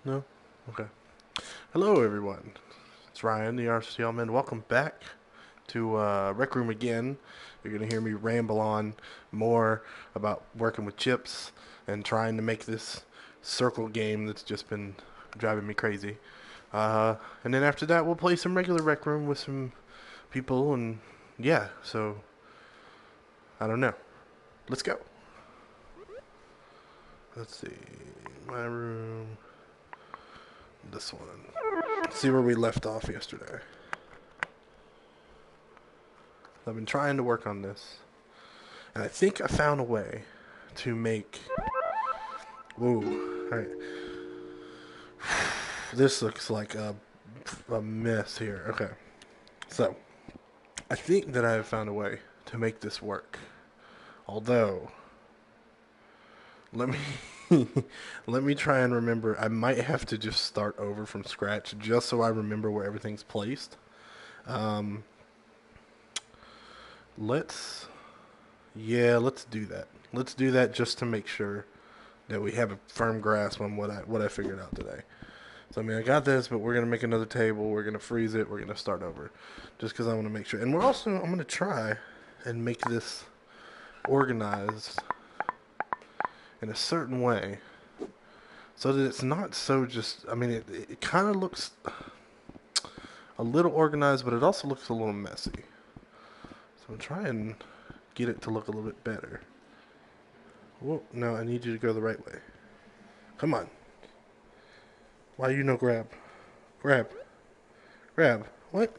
No? Okay. Hello, everyone. It's Ryan, theRCLman. Welcome back to Rec Room again. You're going to hear me ramble on more about working with chips and trying to make this circle game that's just been driving me crazy. And then after that, we'll play some regular Rec Room with some people, and yeah, so I don't know. Let's go. Let's see. My room. This one. Let's see where we left off yesterday. I've been trying to work on this, and I think I found a way to make. Whoa! All right, this looks like a mess here. Okay, so I think that I have found a way to make this work. Although, let me let me try and remember. I might have to just start over from scratch just so I remember where everything's placed. Um, let's let's do that. Let's do that just to make sure that we have a firm grasp on what I figured out today. So I mean, I got this, but we're gonna make another table. We're gonna freeze it. We're gonna start over, just because I want to make sure. And I'm gonna try and make this organized in a certain way, so that it's not so just. I mean, it kind of looks a little organized, but it also looks a little messy. So I'm trying to get it to look a little bit better. Whoa, no, I need you to go the right way. Come on. Why you no grab? Grab. Grab. What?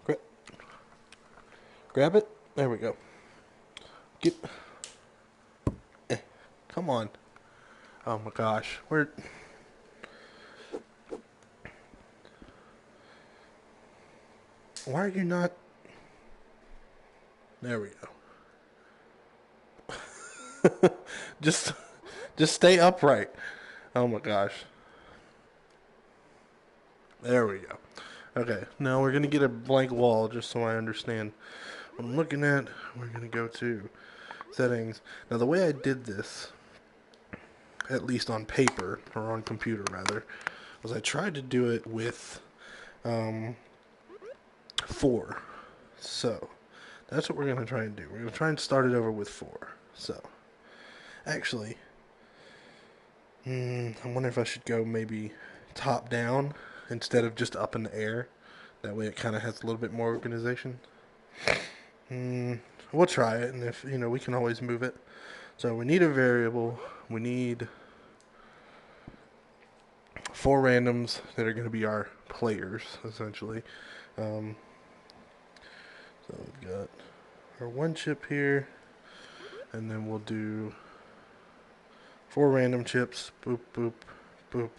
Gra- grab it? There we go. Get. Eh. Come on. Oh my gosh. Where? Why are you not? There we go. just, just stay upright. Oh my gosh. There we go. Okay, now we're gonna get a blank wall just so I understand what I'm looking at. We're gonna go to settings. Now the way I did this, at least on paper or on computer rather, was I tried to do it with um, 4. So that's what we're gonna try and do. We're gonna try and start it over with 4. So actually, I wonder if I should go maybe top down instead of just up in the air. That way it kind of has a little bit more organization. We'll try it, and if we can always move it. So we need a variable. We need 4 randoms that are going to be our players, essentially. Um, so we've got our 1 chip here, and then we'll do 4 random chips. Boop, boop, boop.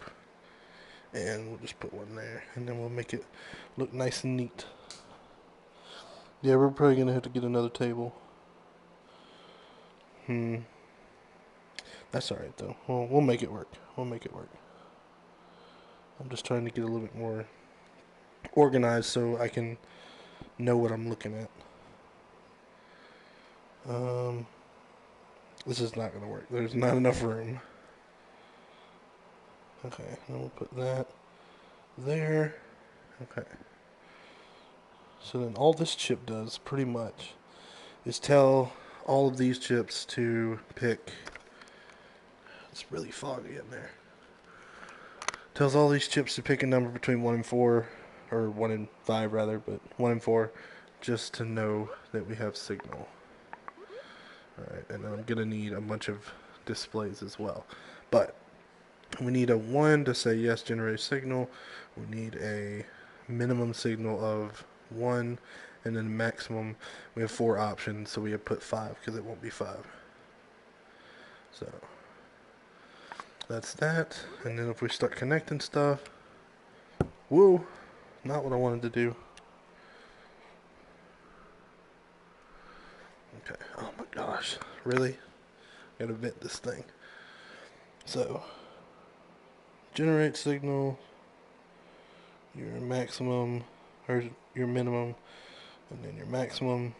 And we'll just put 1 there, and then we'll make it look nice and neat. Yeah, we're probably going to have to get another table. That's alright, though. We'll make it work. We'll make it work. I'm just trying to get a little bit more organized so I can know what I'm looking at. This is not going to work. There's not enough room. Okay, then we'll put that there. Okay. So then all this chip does, pretty much, is tell all of these chips to pick. It's really foggy in there. Tells all these chips to pick a number between 1 and 4, or 1 and 5 rather, but 1 and 4, just to know that we have signal. Alright, and then I'm going to need a bunch of displays as well. But we need a 1 to say yes, generate signal. We need a minimum signal of 1, and then maximum. We have 4 options, so we have put 5 because it won't be 5. So that's that. And then if we start connecting stuff, whoa, not what I wanted to do. Okay, oh my gosh, really? Gotta vent this thing. So, generate signal, your maximum, or your minimum, and then your maximum.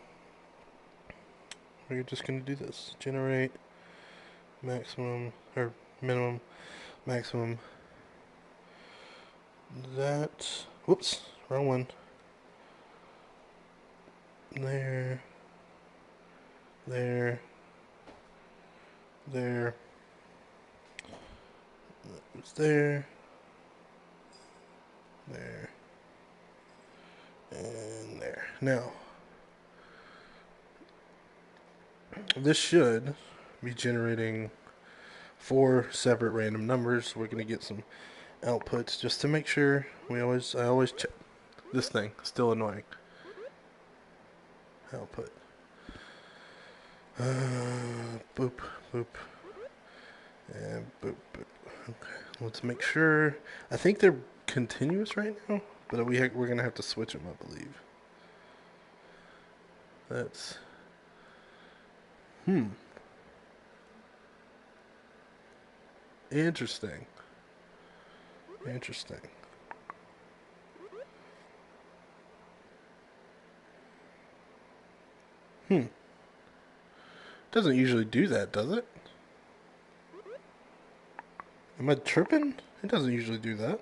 We're just gonna do this. Generate maximum, or minimum, maximum. That, whoops, wrong one. There, there, there. It's there, there, and there. Now, this should be generating 4 separate random numbers. We're going to get some outputs just to make sure. I always check. This thing, still annoying. Output. Boop, boop, and boop, boop. Okay, let's make sure. I think they're continuous right now, but we're going to have to switch them, I believe. That's... Interesting. Interesting. Doesn't usually do that, does it? Am I tripping? It doesn't usually do that.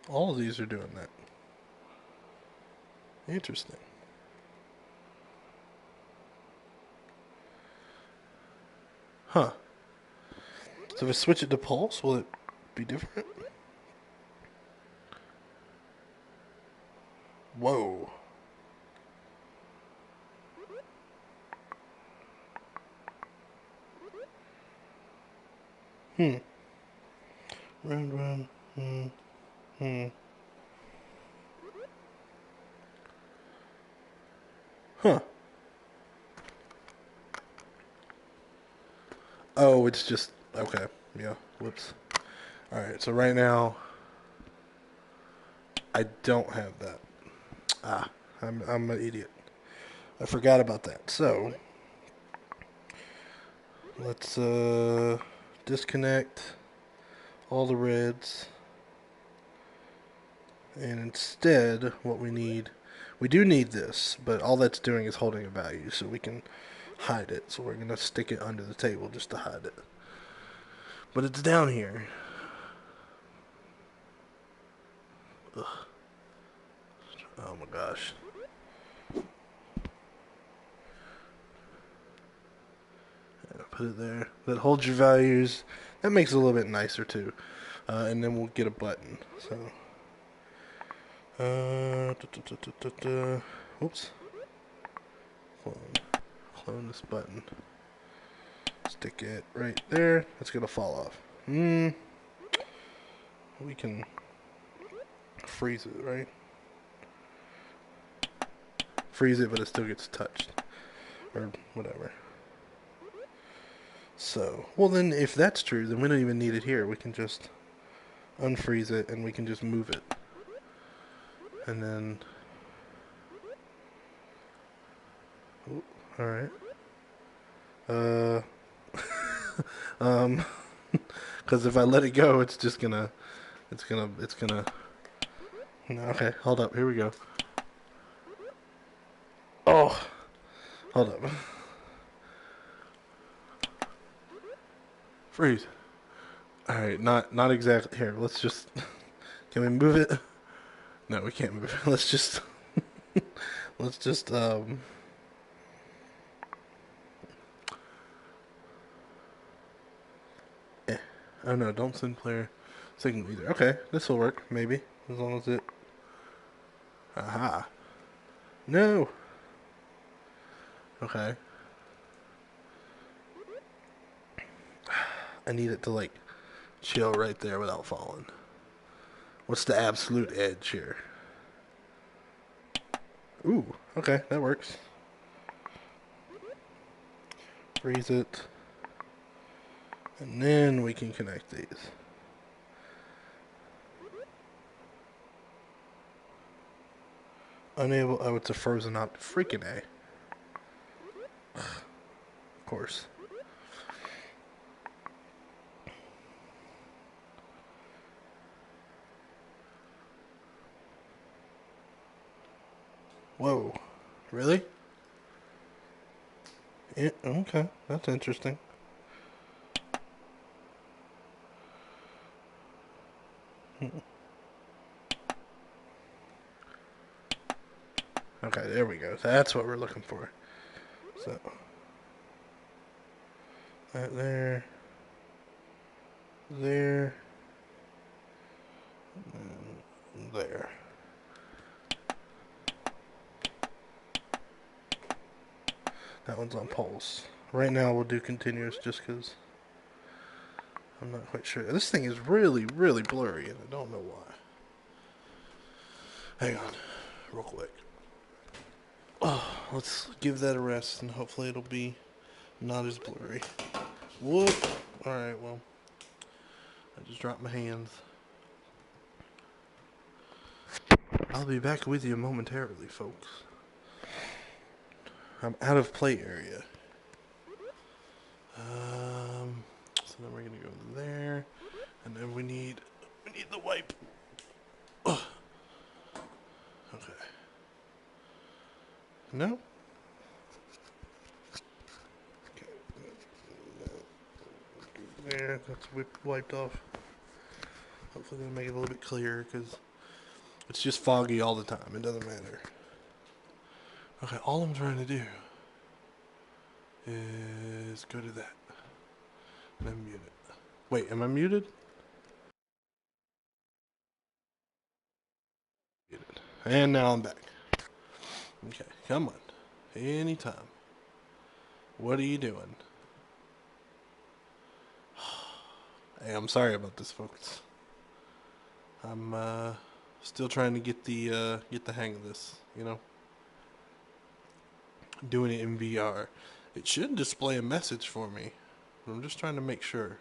All of these are doing that. Interesting. Huh. So if I switch it to pulse, will it be different? Whoa. Round. Huh. Oh, it's just... Okay. Yeah. Whoops. Alright, so right now... I don't have that. I'm an idiot. I forgot about that. So... Let's, disconnect all the reds. And instead, what we need... We do need this, but all that's doing is holding a value, so we can hide it. So we're going to stick it under the table just to hide it. But it's down here. Ugh. Oh my gosh. Put it there. That holds your values. That makes it a little bit nicer too. And then we'll get a button. So... Oops. Clone this button. Stick it right there. It's gonna fall off. We can freeze it, right? Freeze it, but it still gets touched. Or whatever. So, well then, if that's true, then we don't even need it here. We can just unfreeze it, and we can just move it. And then... Ooh, alright. Because if I let it go, it's just gonna... Okay, hold up, here we go. Oh! Hold up. Freeze. Alright, not exactly... Here, let's just... Can we move it? No, we can't move it. Let's just... Oh no, don't send player signal either. Okay, this will work, maybe. As long as it... Aha. No! Okay. I need it to, like, chill right there without falling. What's the absolute edge here? Ooh, okay, that works. Freeze it. And then we can connect these. Unable, oh, it's a frozen optic. Freaking A. Of course. Whoa. Really? Yeah, okay, that's interesting. Okay, there we go. That's what we're looking for. So, that there, there, and there. That one's on pulse. Right now we'll do continuous just because I'm not quite sure. This thing is really, really blurry, and I don't know why. Hang on, real quick. Oh, let's give that a rest, and hopefully it'll be not as blurry. Whoop! Alright, well, I just dropped my hands. I'll be back with you momentarily, folks. I'm out of play area. So then we're gonna go there, and then we need the wipe. Ugh. Okay. No? Okay. There, that's wiped off. Hopefully they'll make it a little bit clearer, because it's just foggy all the time. It doesn't matter. Okay, all I'm trying to do is go to that. And then mute it. Wait, am I muted? Muted. And now I'm back. Okay, come on. Anytime. What are you doing? Hey, I'm sorry about this, folks. I'm still trying to get the hang of this, you know? Doing it in VR. It should display a message for me. But I'm just trying to make sure.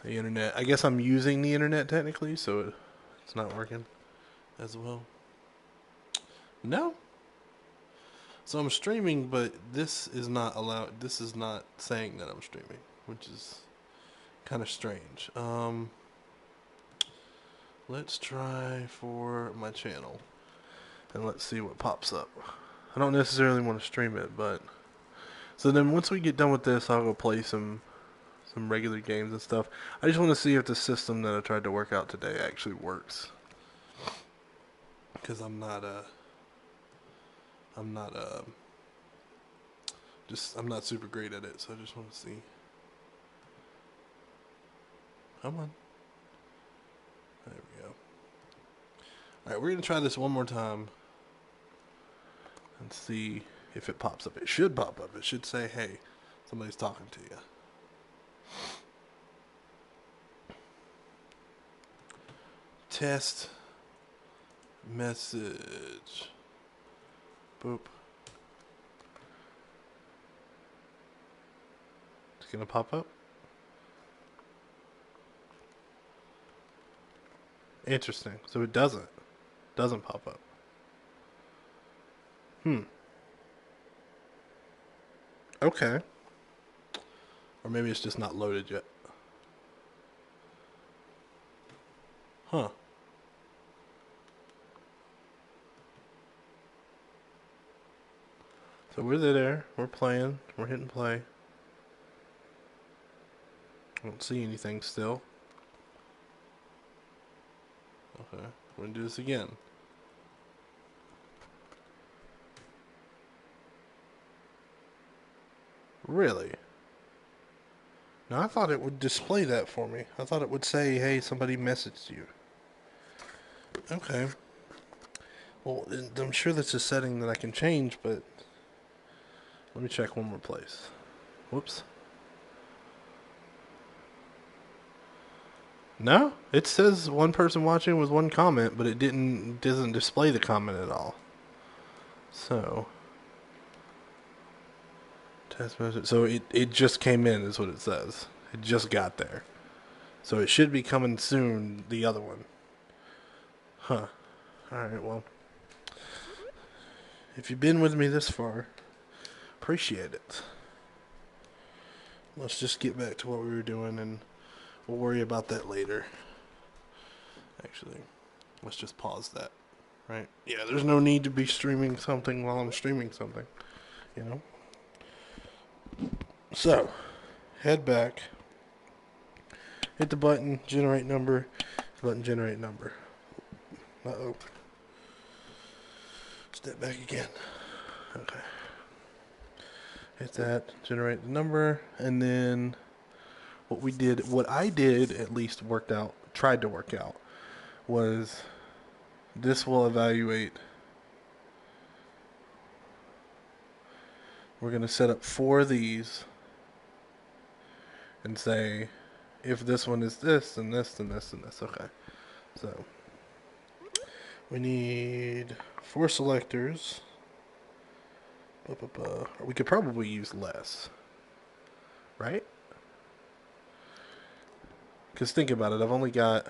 The internet. I guess I'm using the internet technically, so it's not working as well. No. So I'm streaming, but this is not allowed. This is not saying that I'm streaming, which is kind of strange. Let's try for my channel, and let's see what pops up. I don't necessarily want to stream it, but so then once we get done with this, I'll go play some regular games and stuff. I just want to see if the system that I tried to work out today actually works, because I'm not super great at it, so I just want to see. Come on. There we go. Alright, we're going to try this one more time and see if it pops up. It should pop up. It should say, hey, somebody's talking to you. Test message. Boop. It's going to pop up. Interesting. So it doesn't pop up. Okay. Or maybe it's just not loaded yet. Huh. So we're there. We're playing. We're hitting play. I don't see anything still. Okay. We're going to do this again. Really? Now, I thought it would display that for me. I thought it would say, hey, somebody messaged you. Okay. Well, I'm sure that's a setting that I can change, but let me check one more place. Whoops. No, it says one person watching with one comment, but it doesn't display the comment at all. So, test message. So it just came in, is what it says. It just got there. So it should be coming soon, the other one. Huh. Alright, well. If you've been with me this far, appreciate it. Let's just get back to what we were doing, and we'll worry about that later. Actually, let's just pause that. Right? Yeah, there's no need to be streaming something while I'm streaming something. You know? So, head back. Hit the button, generate number. Button, generate number. Uh-oh. Step back again. Okay. Hit that, generate the number, and then what I did at least worked out, tried to work out, was this will evaluate. We're going to set up 4 of these and say, if this one is this, then this, then this, then this. Okay. So, we need 4 selectors. We could probably use less. Right? Because think about it, I've only got...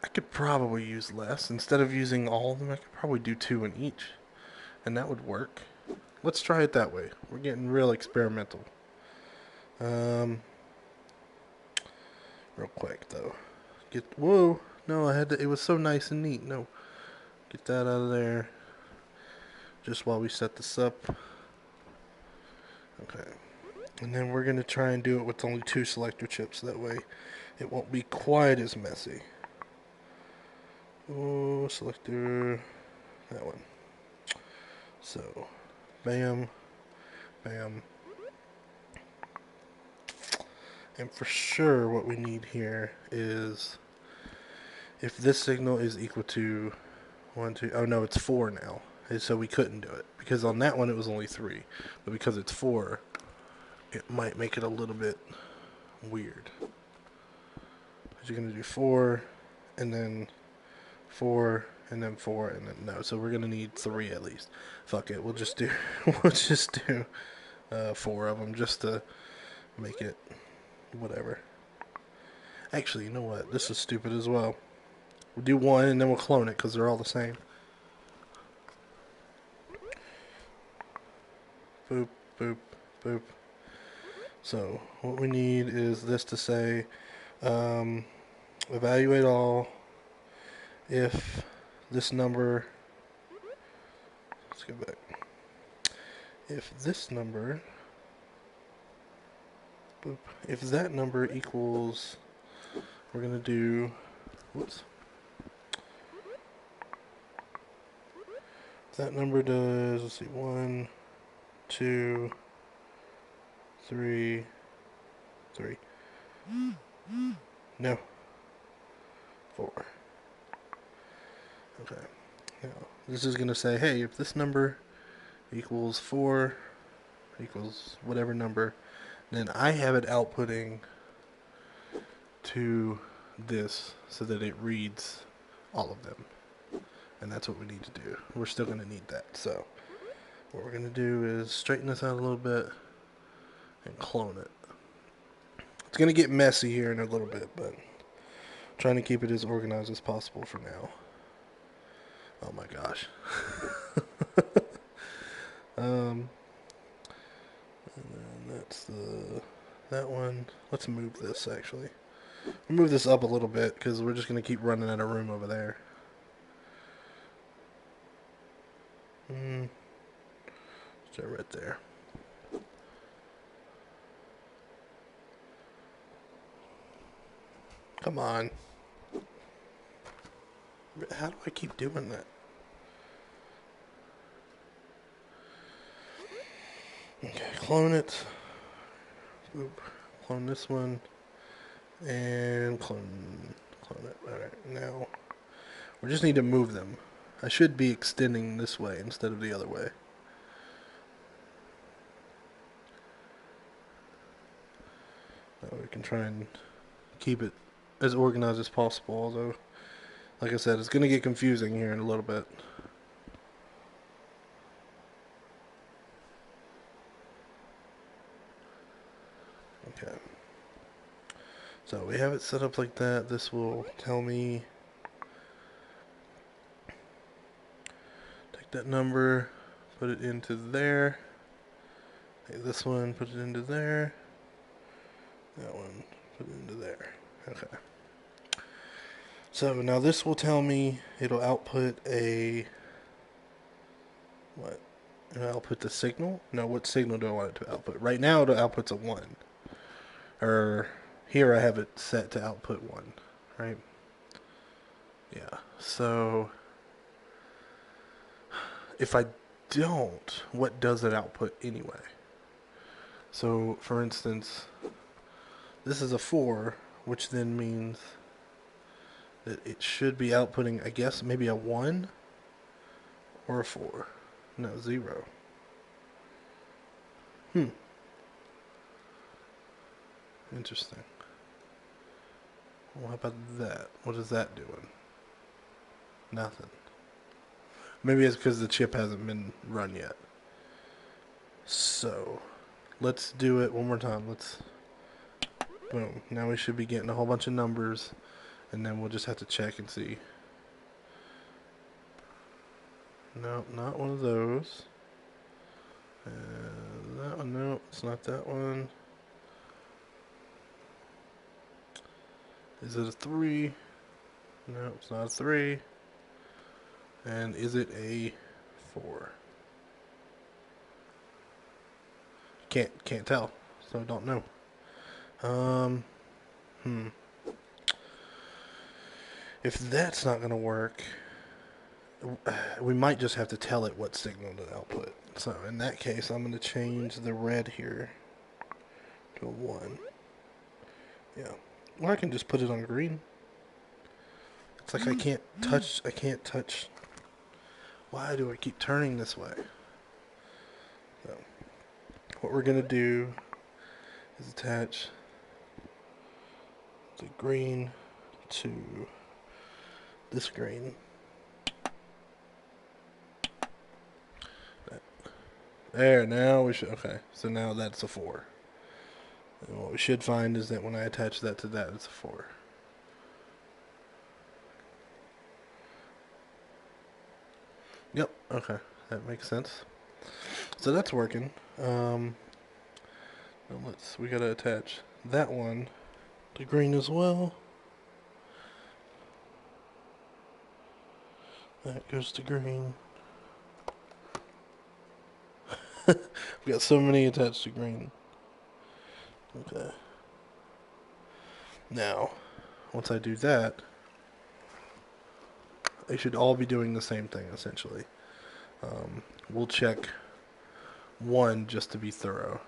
I could probably use less. Instead of using all of them, I could probably do 2 in each. And that would work. Let's try it that way. We're getting real experimental. Real quick, though. Whoa! No, I had to... It was so nice and neat. No. Get that out of there. Just while we set this up. Okay. And then we're going to try and do it with only 2 selector chips. That way it won't be quite as messy. Oh, selector. That one. So, bam. Bam. And for sure what we need here is if this signal is equal to 1, 2... Oh, no, it's 4 now. And so we couldn't do it. Because on that one it was only 3. But because it's 4... it might make it a little bit weird. You're going to do 4, and then 4, and then 4, and then no. So we're going to need 3 at least. Fuck it. We'll just do 4 of them just to make it whatever. Actually, you know what? This is stupid as well. We'll do 1, and then we'll clone it because they're all the same. Boop, boop, boop. So, what we need is this to say, evaluate all if this number, let's go back, if this number, boop, if that number equals, we're going to do, whoops, if that number does, let's see, 1, 2, 3. No. 4. Okay. Now, this is going to say, hey, if this number equals 4, equals whatever number, then I have it outputting to this so that it reads all of them. And that's what we need to do. We're still going to need that. So, what we're going to do is straighten this out a little bit and clone it. It's going to get messy here in a little bit, but I'm trying to keep it as organized as possible for now. Oh my gosh. And then that's that one. Let's move this actually. We'll move this up a little bit because we're just going to keep running out of room over there. Start right there. Come on. How do I keep doing that? Okay, clone it. Oop. Clone this one. And clone it. Alright, now we just need to move them. I should be extending this way instead of the other way. That way we can try and keep it as organized as possible, although, like I said, it's going to get confusing here in a little bit. Okay. So we have it set up like that. This will tell me, take that number, put it into there. Take this one, put it into there. That one, put it into there. Okay. So now this will tell me, it'll output a, what? It'll output the signal? No, what signal do I want it to output? Right now it outputs a 1. Or here I have it set to output 1, right? Yeah. So if I don't, what does it output anyway? So for instance, this is a 4, which then means that it should be outputting, I guess, maybe a 1 or a 4. No, 0. Interesting. Well, how about that? What is that doing? Nothing. Maybe it's because the chip hasn't been run yet. So, let's do it one more time. Boom. Now we should be getting a whole bunch of numbers, and then we'll just have to check and see. No, not one of those. That one, no, it's not that one. Is it a 3? No, it's not a 3. And is it a 4? Can't tell, so don't know. If that's not gonna work, we might just have to tell it what signal to output. So in that case, I'm gonna change the red here to a 1. Yeah. Or I can just put it on green. It's like I can't touch. Why do I keep turning this way? So, what we're gonna do is attach the green to this green. There, now we should, okay, so now that's a 4. And what we should find is that when I attach that to that, it's a 4. Yep, okay, that makes sense. So that's working. Now we gotta attach that one to green as well. That goes to green. We got so many attached to green. Okay. Now, once I do that, they should all be doing the same thing, essentially. We'll check 1 just to be thorough.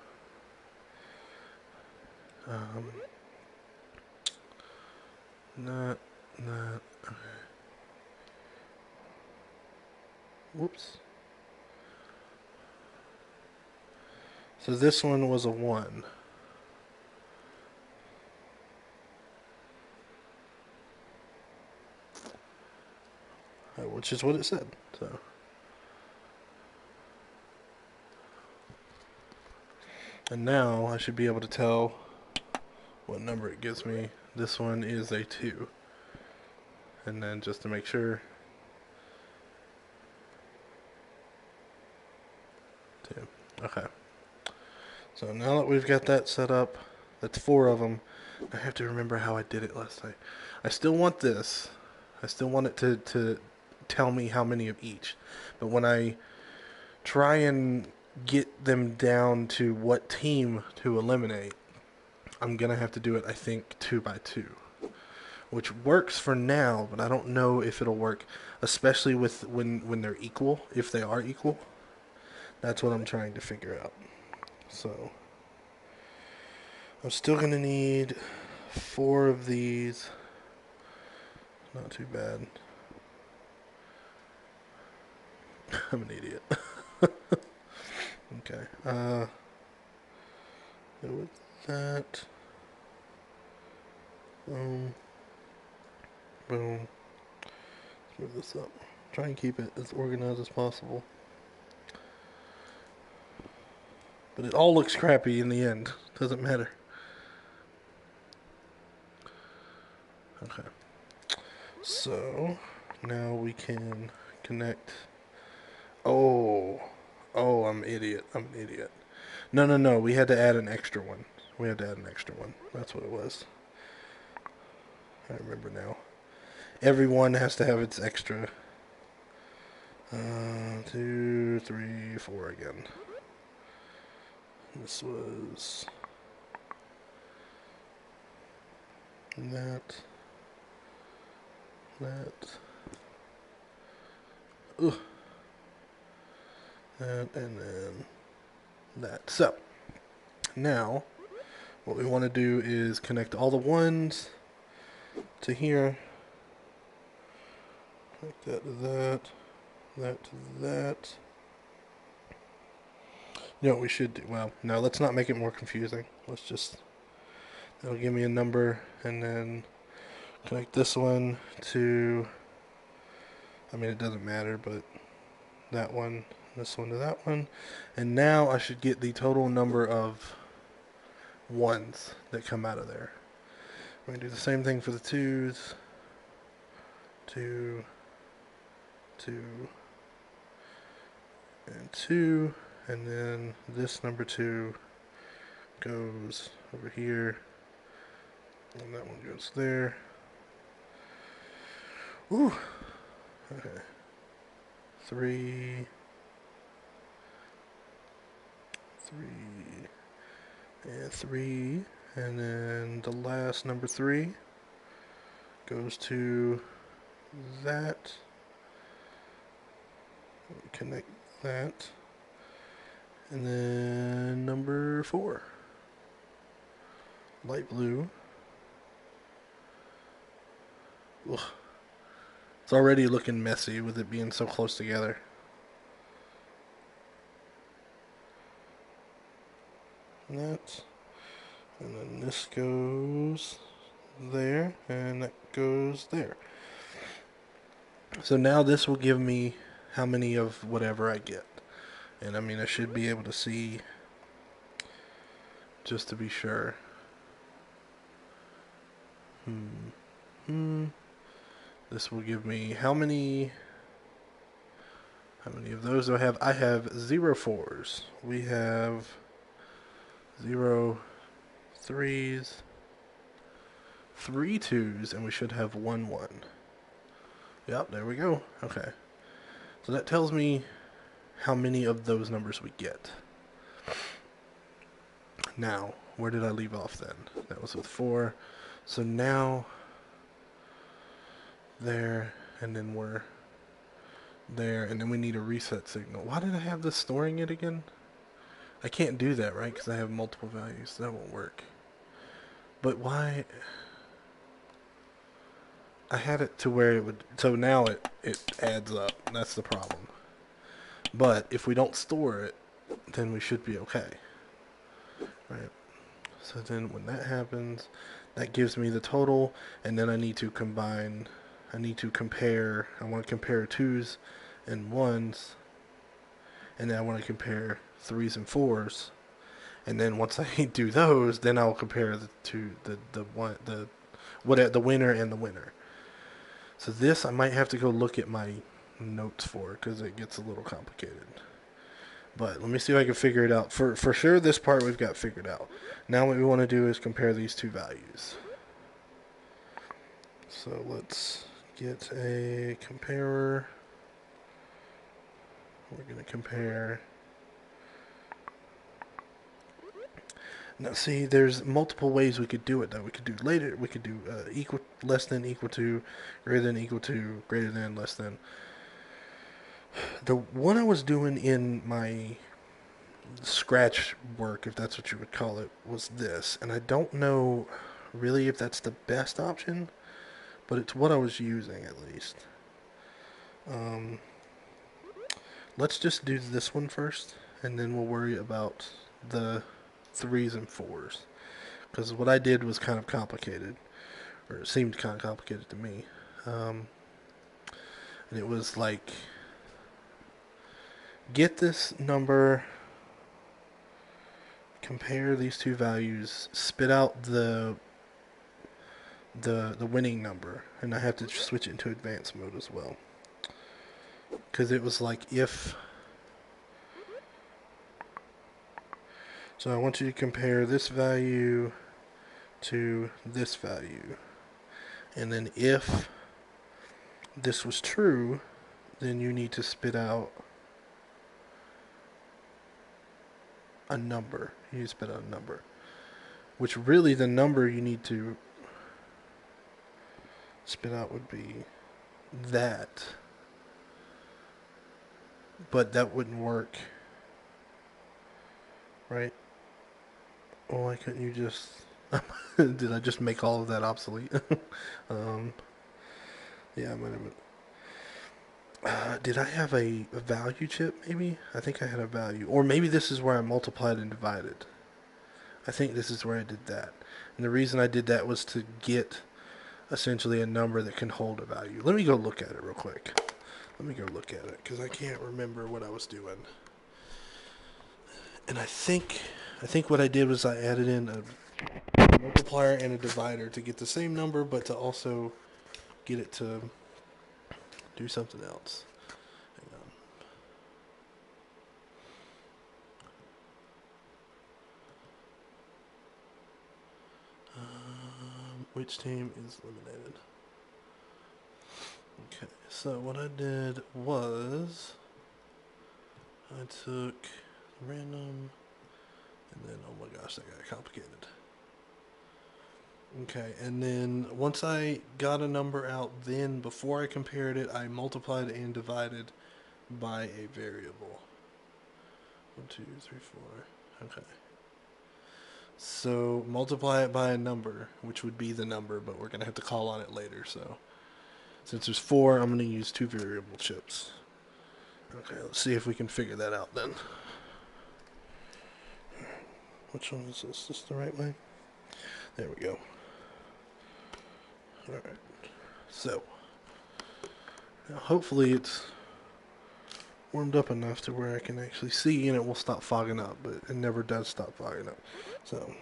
Not, okay. Whoops. So this one was a 1. Which is what it said. So, and now I should be able to tell what number it gives me. This one is a 2. And then just to make sure, 2. Okay. So now that we've got that set up, that's 4 of them. I have to remember how I did it last night. I still want this. I still want it to tell me how many of each. But when I try and get them down to what team to eliminate, I'm going to have to do it, I think, 2 by 2. Which works for now, but I don't know if it'll work, especially with when they're equal, if they are equal. That's what I'm trying to figure out. So, I'm still going to need 4 of these. Not too bad. I'm an idiot. Okay. With that. Boom. Boom. Let's move this up. Try and keep it as organized as possible. But it all looks crappy in the end. Doesn't matter. Okay. So, now we can connect. Oh, I'm an idiot. No. We had to add an extra one. That's what it was. I remember now. Every one has to have its extra. 2, 3, 4 again. This was and that. Ugh. That, and then that. So, now, what we want to do is connect all the ones to here. Connect that to that. That to that. You know what we should do? Well, no, let's not make it more confusing. Let's just... It'll give me a number, and then connect this one to... I mean, it doesn't matter, but that one, this one to that one. And now I should get the total number of ones that come out of there. We're going to do the same thing for the twos. 2, 2, and 2. And then this number 2 goes over here. And that one goes there. Ooh. Okay. 3, and 3. And then the last number 3 goes to that. Connect that. And then number 4. Light blue. Ugh. It's already looking messy with it being so close together. That. And then this goes there, and that goes there. So now this will give me how many of whatever I get. And I mean, I should be able to see, just to be sure. This will give me how many of those do I have? I have 0 4s. We have 0 3s, 3 2s, and we should have 1 1. Yep, there we go. Okay. So that tells me how many of those numbers we get. Now, where did I leave off then? That was with 4. So now, there, and then we're there, and then we need a reset signal. Why did I have this storing it again? I can't do that, right? Because I have multiple values. That won't work. But why? I had it to where it would... So now it adds up. That's the problem. But if we don't store it, then we should be okay. Right? So then when that happens, that gives me the total, and then I need to combine... I need to compare... I want to compare 2s and 1s, and then I want to compare 3s and 4s. And then once I do those, then I'll compare the winner and the winner. So this I might have to go look at my notes for, because it gets a little complicated. But let me see if I can figure it out. For sure, this part we've got figured out. Now what we want to do is compare these two values. So let's get a comparer. We're going to compare... Now see, there's multiple ways we could do it though. We could do later, we could do equal, less than, equal to, greater than, equal to, greater than, less than. The one I was doing in my scratch work, if that's what you would call it, was this. And I don't know really if that's the best option, but it's what I was using at least. Let's just do this one first, and then we'll worry about the 3s and 4s, because what I did was kind of complicated, or it seemed kind of complicated to me. And it was like, get this number, compare these two values, spit out the winning number, and I have to switch it into advanced mode as well, because it was like if... So I want you to compare this value to this value. And then if this was true, then you need to spit out a number. You need to spit out a number. Which really the number you need to spit out would be that. But that wouldn't work, right? Well, why couldn't you just... Did I just make all of that obsolete? um, yeah, I might have been... did I have a value chip, maybe? I think I had a value. Or maybe this is where I multiplied and divided. I think this is where I did that. And the reason I did that was to get essentially a number that can hold a value. Let me go look at it real quick. Let me go look at it, because I can't remember what I was doing. And I think what I did was I added in a multiplier and a divider to get the same number, but to also get it to do something else. Hang on. Which team is eliminated? Okay, so what I did was I took random, and then, oh my gosh, that got complicated. Okay, and then once I got a number out, then before I compared it, I multiplied and divided by a variable. 1, 2, 3, 4. Okay. So multiply it by a number, which would be the number, but we're going to have to call on it later. So since there's 4, I'm going to use 2 variable chips. Okay, let's see if we can figure that out then. Which one is this? Is this the right way? There we go. Alright. So, now hopefully it's warmed up enough to where I can actually see and it will stop fogging up, but it never does stop fogging up. So,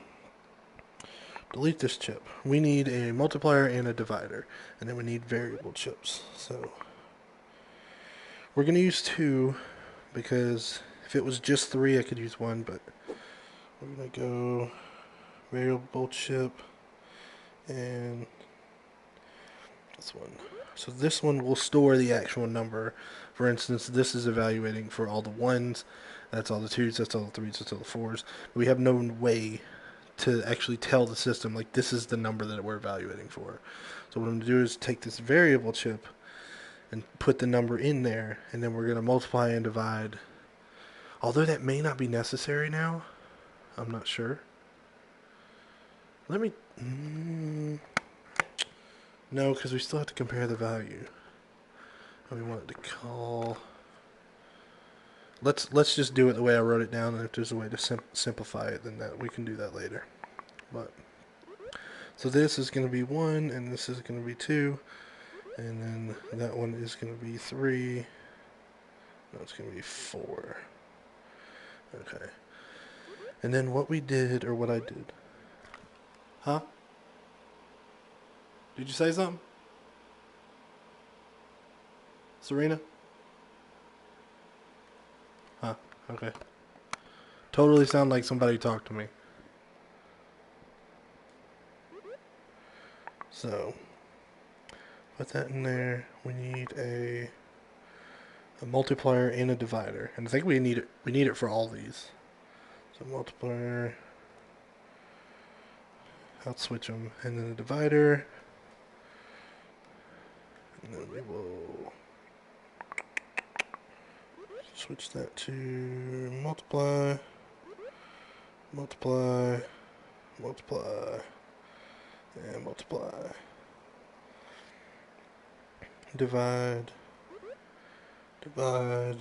delete this chip. We need a multiplier and a divider, and then we need variable chips. So, we're going to use 2 because if it was just 3, I could use 1, but we're going to go variable chip and this one. So this one will store the actual number. For instance, this is evaluating for all the 1s, that's all the 2s, that's all the 3s, that's all the 4s. We have no way to actually tell the system, like, this is the number that we're evaluating for. So what I'm going to do is take this variable chip and put the number in there, and then we're going to multiply and divide. Although that may not be necessary now, I'm not sure. Let me... no, because we still have to compare the value. And we want it to call... Let's just do it the way I wrote it down, and if there's a way to simplify it, then that we can do that later. But so this is going to be 1, and this is going to be 2, and then that one is going to be 3. No, it's going to be 4. Okay. And then what we did, or what I did... Huh? Did you say something? Serena? Huh, okay. Totally sound like somebody talked to me. So, put that in there. We need a multiplier and a divider. And I think we need it for all these. So multiplier, I'll switch them, and then a divider. And then we will switch that to multiply, multiply, multiply, and multiply. Divide, divide,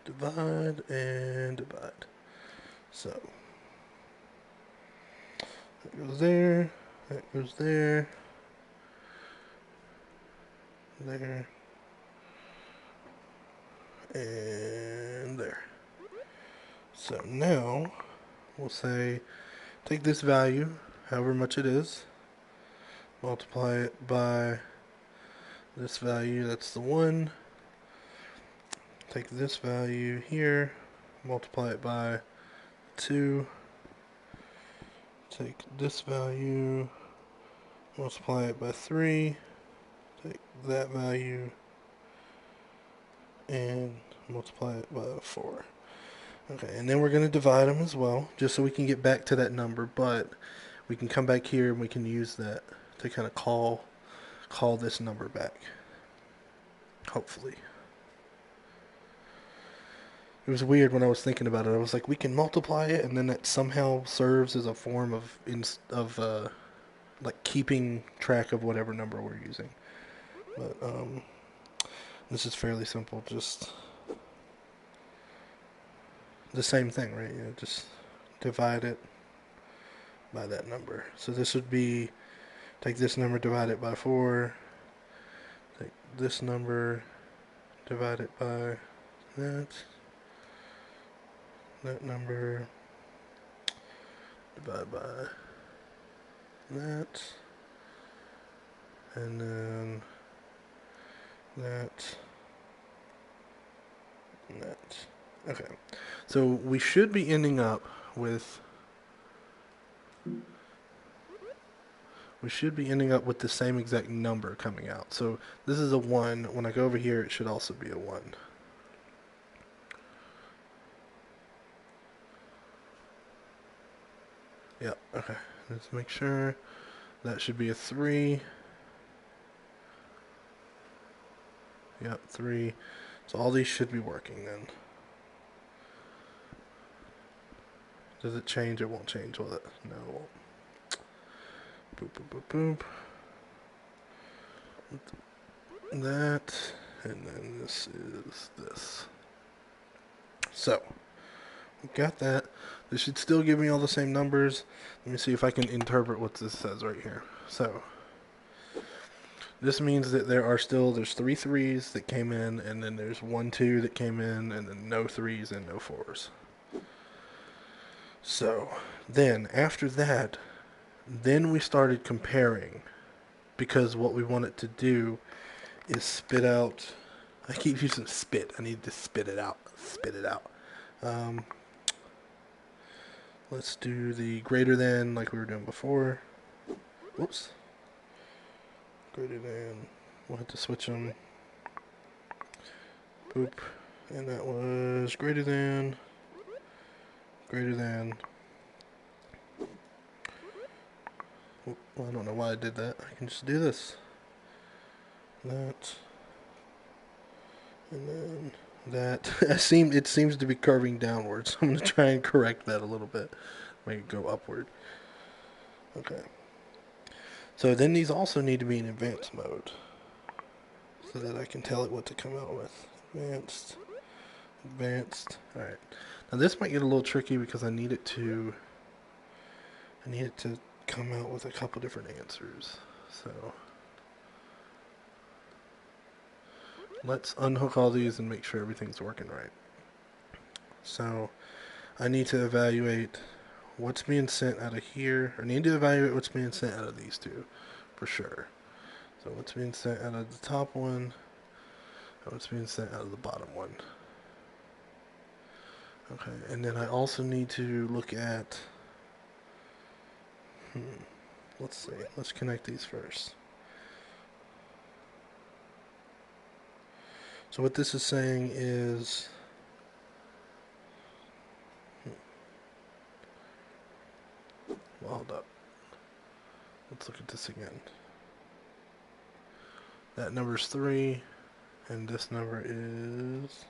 divide, and divide. So, that goes there, that goes there, there, and there. So now, we'll say, take this value, however much it is, multiply it by this value, that's the 1, take this value here, multiply it by 2, take this value, multiply it by 3, take that value, and multiply it by 4. Okay, and then we're going to divide them as well, just so we can get back to that number, but we can come back here and we can use that to kind of call call this number back. Hopefully. It was weird when I was thinking about it. I was like, we can multiply it, and then that somehow serves as a form of like keeping track of whatever number we're using. But this is fairly simple. Just the same thing, right? Just divide it by that number. So this would be, take this number, divide it by 4. Take this number, divide it by that. That number, divide by that. And then that. And that. Okay. So we should be ending up with the same exact number coming out. So this is a 1. When I go over here, it should also be a 1. Yep, okay. Let's make sure. That should be a 3. Yep, 3. So all these should be working then. Does it change? It won't change, will it? No, it won't. Boop, boop, boop, boop. That, and then this is this. So, we got that. This should still give me all the same numbers. Let me see if I can interpret what this says right here. So, this means that there's 3 3s that came in, and then there's 1 2 that came in, and then no 3s and no 4s. So, then, after that, then we started comparing, because what we want it to do is spit out. I keep using spit. I need to spit it out. Spit it out. Let's do the greater than like we were doing before. Whoops. Greater than. We'll have to switch them. Boop. And that was greater than. Greater than. Well, I don't know why I did that. I can just do this. That. And then that. It seems to be curving downwards. I'm going to try and correct that a little bit. Make it go upward. Okay. So then these also need to be in advanced mode, so that I can tell it what to come out with. Advanced. Advanced. Alright. Now this might get a little tricky because I need it to come out with a couple different answers. So let's unhook all these and make sure everything's working right. So I need to evaluate what's being sent out of here. I need to evaluate what's being sent out of these two, for sure. So what's being sent out of the top one, and what's being sent out of the bottom one. Okay, and then I also need to look at, let's see, let's connect these first. So what this is saying is, well, hold up. Let's look at this again. That number's 3, and this number is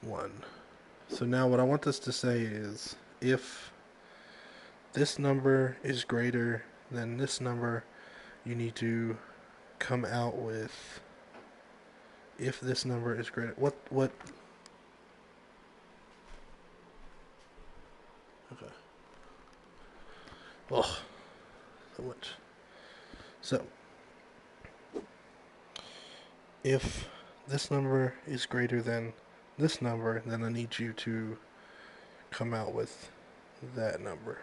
1. So now what I want this to say is, if this number is greater than this number, you need to come out with, if this number is greater, what? Okay. Oh, so much. So, if this number is greater than this number, then I need you to come out with that number,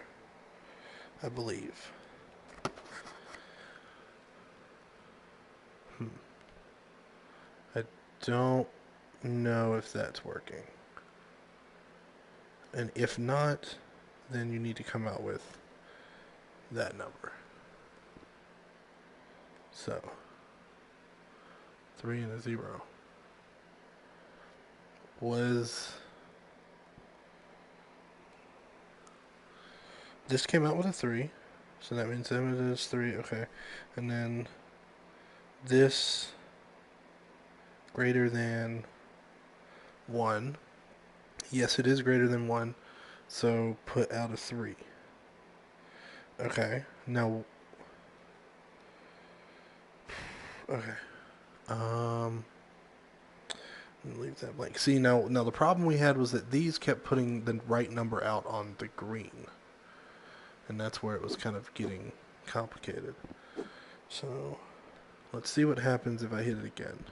I believe. I don't know if that's working. And if not, then you need to come out with that number. So, 3 and a 0. This came out with a 3, so that means that is 3, okay. And then this greater than 1? Yes, it is greater than 1. So put out a 3. Okay. Now, okay. Um, leave that blank. See, now the problem we had was that these kept putting the right number out on the green, and that's where it was kind of getting complicated. So let's see what happens if I hit it again.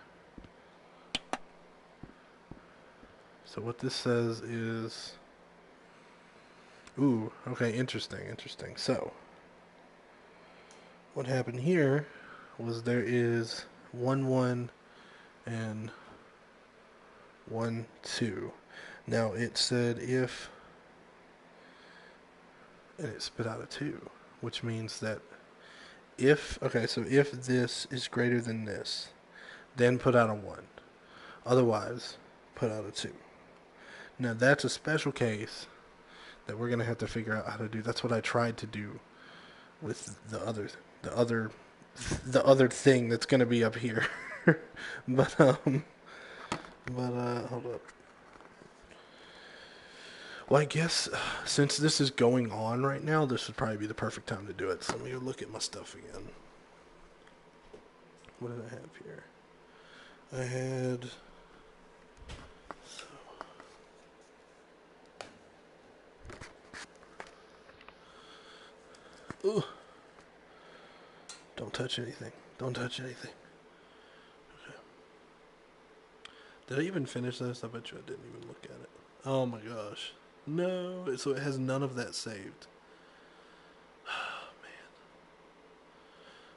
So what this says is, ooh, okay, interesting. So what happened here was there is 1, 1, and 1, 2. Now it said if, and it spit out a 2, which means that if, okay, so if this is greater than this, then put out a 1. Otherwise, put out a 2. Now that's a special case that we're going to have to figure out how to do. That's what I tried to do with the other thing that's going to be up here. but hold up. Well, I guess since this is going on right now, this would probably be the perfect time to do it. So let me go look at my stuff again. What did I have here? I had. Ooh. Don't touch anything. Don't touch anything. Okay. Did I even finish this? I bet you I didn't even look at it. Oh my gosh. No. So it has none of that saved. Oh, man.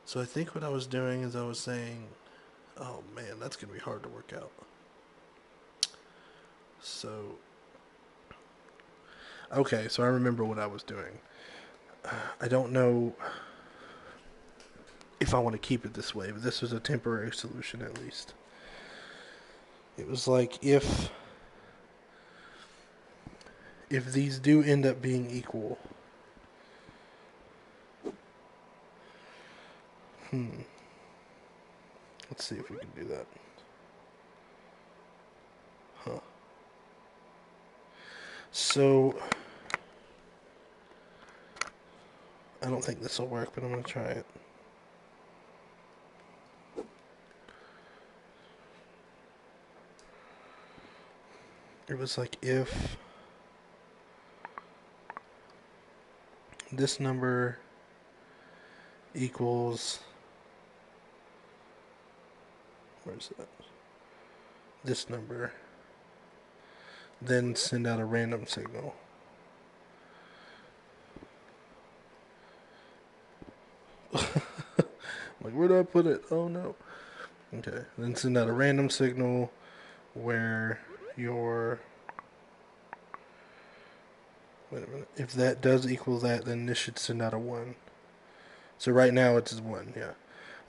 So I think what I was doing is I was saying, oh man, that's going to be hard to work out. So, okay, so I remember what I was doing. I don't know if I want to keep it this way, but this was a temporary solution at least. It was like if these do end up being equal, let's see if we can do that. Huh. So, I don't think this will work, but I'm going to try it. It was like if this number equals, where's that? This number, then send out a random signal. Like, where do I put it? Oh no. Okay, then send out a random signal where your, wait a minute, if that does equal that, then this should send out a 1. So right now it's 1, yeah.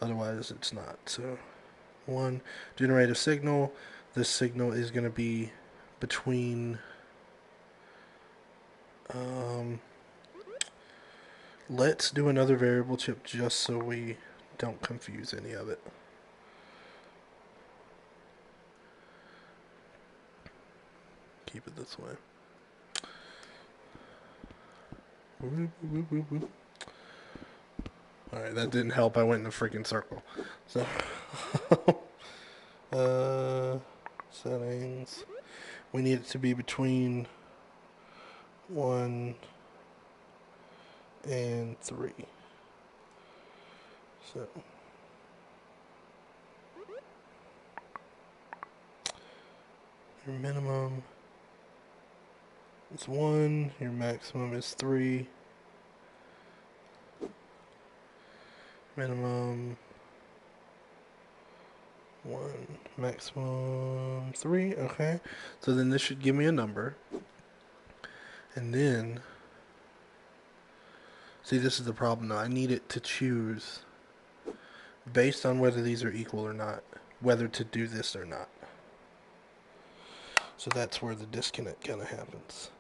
Otherwise it's not. So 1, generate a signal. This signal is going to be between, let's do another variable chip just so we don't confuse any of it. Keep it this way. Alright, that didn't help. I went in a freaking circle. So, settings. We need it to be between 1 and 3. So, your minimum is 1, your maximum is 3. Minimum 1, maximum 3. Okay, so then this should give me a number. And then, see, this is the problem though. I need it to choose based on whether these are equal or not, whether to do this or not. So that's where the disconnect kind of happens.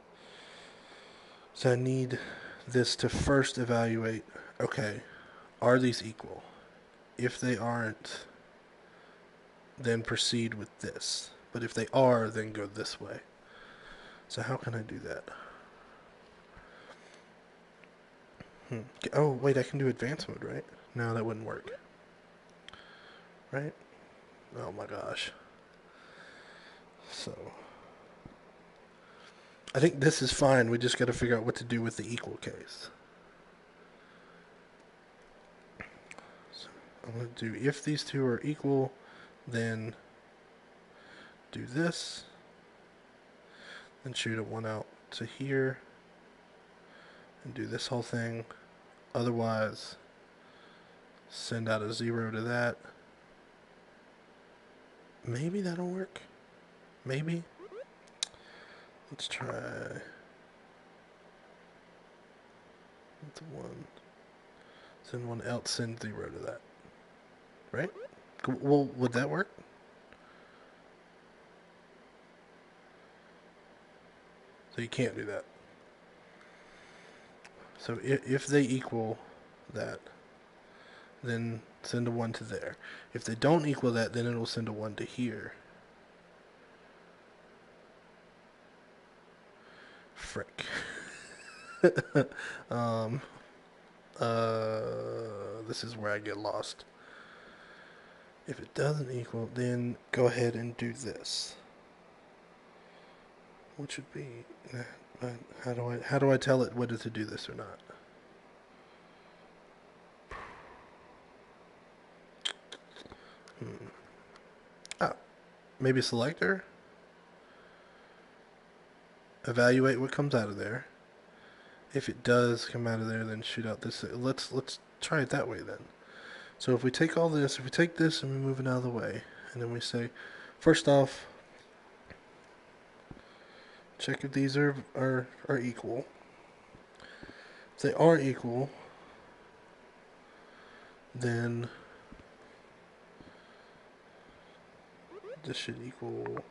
So I need this to first evaluate, okay, are these equal? If they aren't, then proceed with this. But if they are, then go this way. So how can I do that? Oh, wait, I can do advanced mode, right? No, that wouldn't work. Right? Oh my gosh. So, I think this is fine. We just got to figure out what to do with the equal case. So, I'm going to do if these two are equal, then do this. Then shoot a 1 out to here. And do this whole thing. Otherwise, send out a 0 to that. Maybe that'll work. Maybe. Let's try. That's 1. Send 1 else, send 0 to that. Right? Well, would that work? So you can't do that. So if they equal that, then send a 1 to there. If they don't equal that, then it'll send a 1 to here. Frick. This is where I get lost. If it doesn't equal, then go ahead and do this. What should be? How do I tell it whether to do this or not? Ah, maybe selector. Evaluate what comes out of there. If it does come out of there, then shoot out this. Let's try it that way then. So if we take all this, if we take this and we move it out of the way, and then we say, first off, check if these are equal. If they are equal, then this should equal.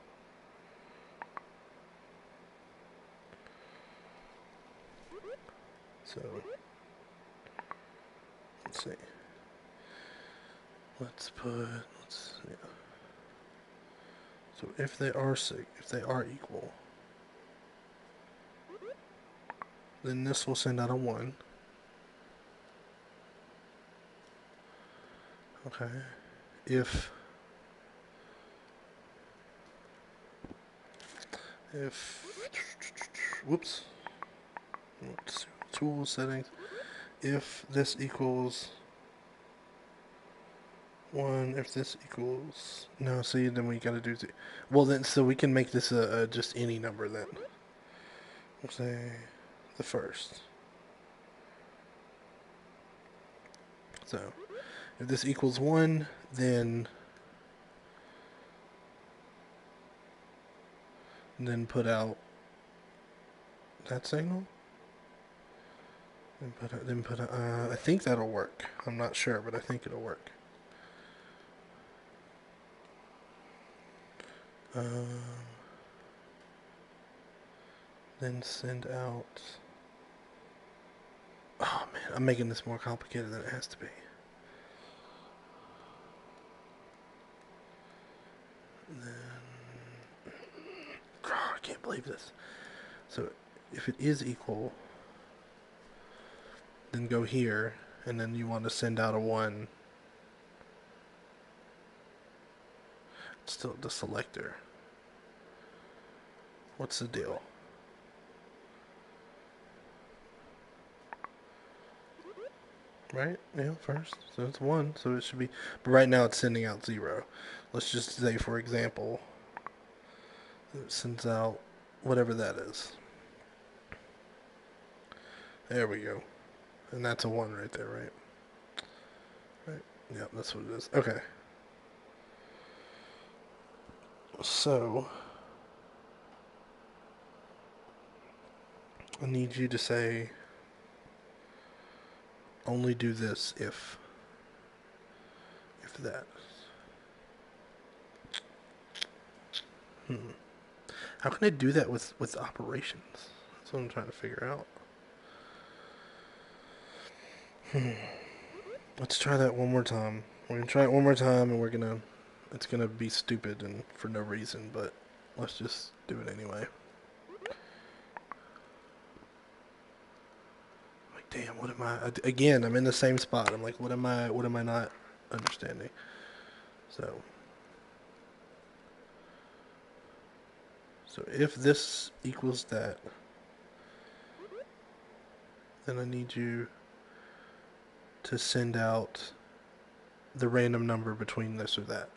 So let's see. Yeah. So if they are equal, then this will send out a 1. Okay. If whoops, tool settings. If this equals 1, if this equals no, see, then we gotta do well. Then so we can make this a just any number then. We'll say the first. So if this equals 1, then put out that signal. I think that'll work. I'm not sure, but I think it'll work. Then send out. Oh man, I'm making this more complicated than it has to be. Then, I can't believe this. So if it is equal, then go here, and then you want to send out a 1. It's still the selector. What's the deal? Right? Yeah, first. So it's 1, so it should be. But right now it's sending out 0. Let's just say, for example, it sends out whatever that is. There we go. And that's a 1 right there, right? Right? Yeah, that's what it is. Okay. So, I need you to say, only do this if that. How can I do that with operations? That's what I'm trying to figure out. Let's try that one more time. We're gonna try it one more time, and we're gonna It's gonna be stupid and for no reason, but let's just do it anyway. Like, damn, what am I? Again, I'm in the same spot. I'm like, what am I not understanding? So if this equals that, then I need you to send out the random number between this or that.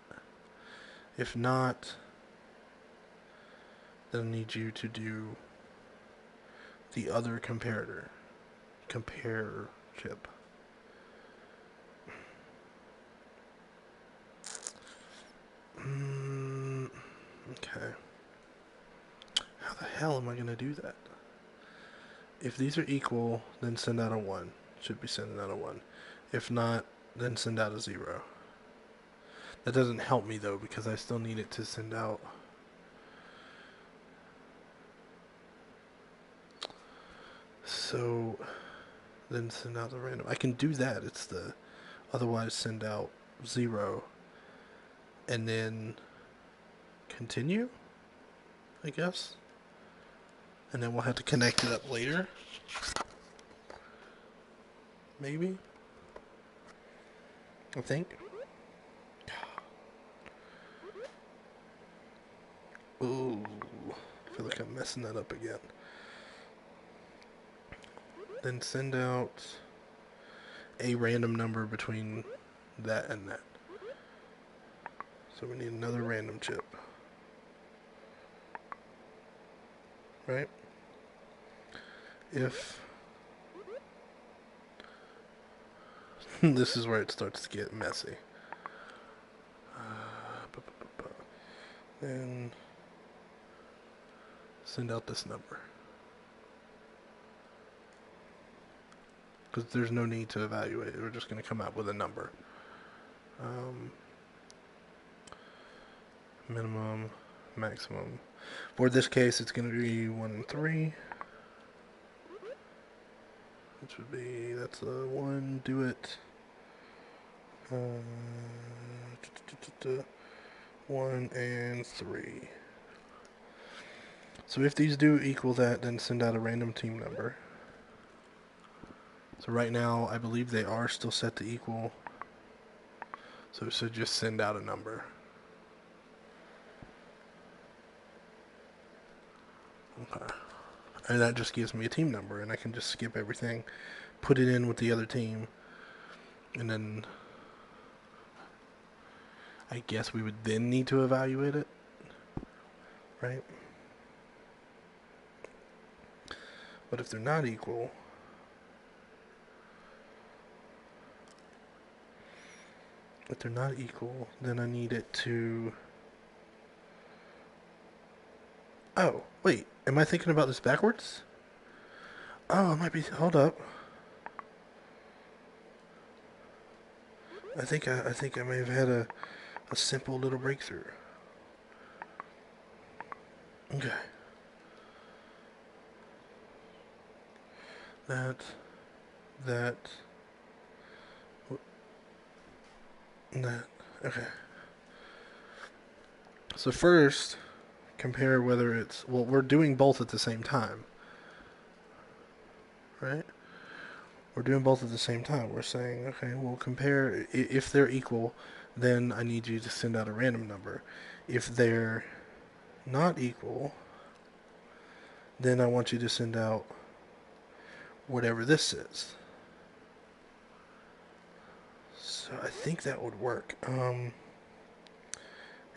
If not, then I need you to do the other compare chip. Okay. How the hell am I going to do that? If these are equal, then send out a 1. Should be sending out a 1. If not, then send out a 0. That doesn't help me though, because I still need it to send out. So then send out the random. I can do that. It's the otherwise send out 0 and then continue, I guess. And then we'll have to connect it up later. Maybe. I think. Ooh. I feel like I'm messing that up again. Then send out a random number between that and that. So we need another random chip. Right? If this is where it starts to get messy. Then send out this number. Because there's no need to evaluate it. We're just going to come out with a number. Minimum, maximum. For this case, it's going to be 1 and 3. Which would be, that's a 1, do it. 1 and 3. So if these do equal that, then send out a random team number. So right now, I believe they are still set to equal. So it should just send out a number. Okay. And that just gives me a team number, and I can just skip everything, put it in with the other team, and then I guess we would then need to evaluate it, right? But if they're not equal, then I need it to... Oh, wait, am I thinking about this backwards? Oh, it might be, hold up. I think I may have had a simple little breakthrough. Okay. That, okay. So first, compare whether it's, well, we're doing both at the same time, right? We're doing both at the same time. We're saying, okay, we'll compare, if they're equal, then I need you to send out a random number. If they're not equal, then I want you to send out whatever this is. So I think that would work. Hang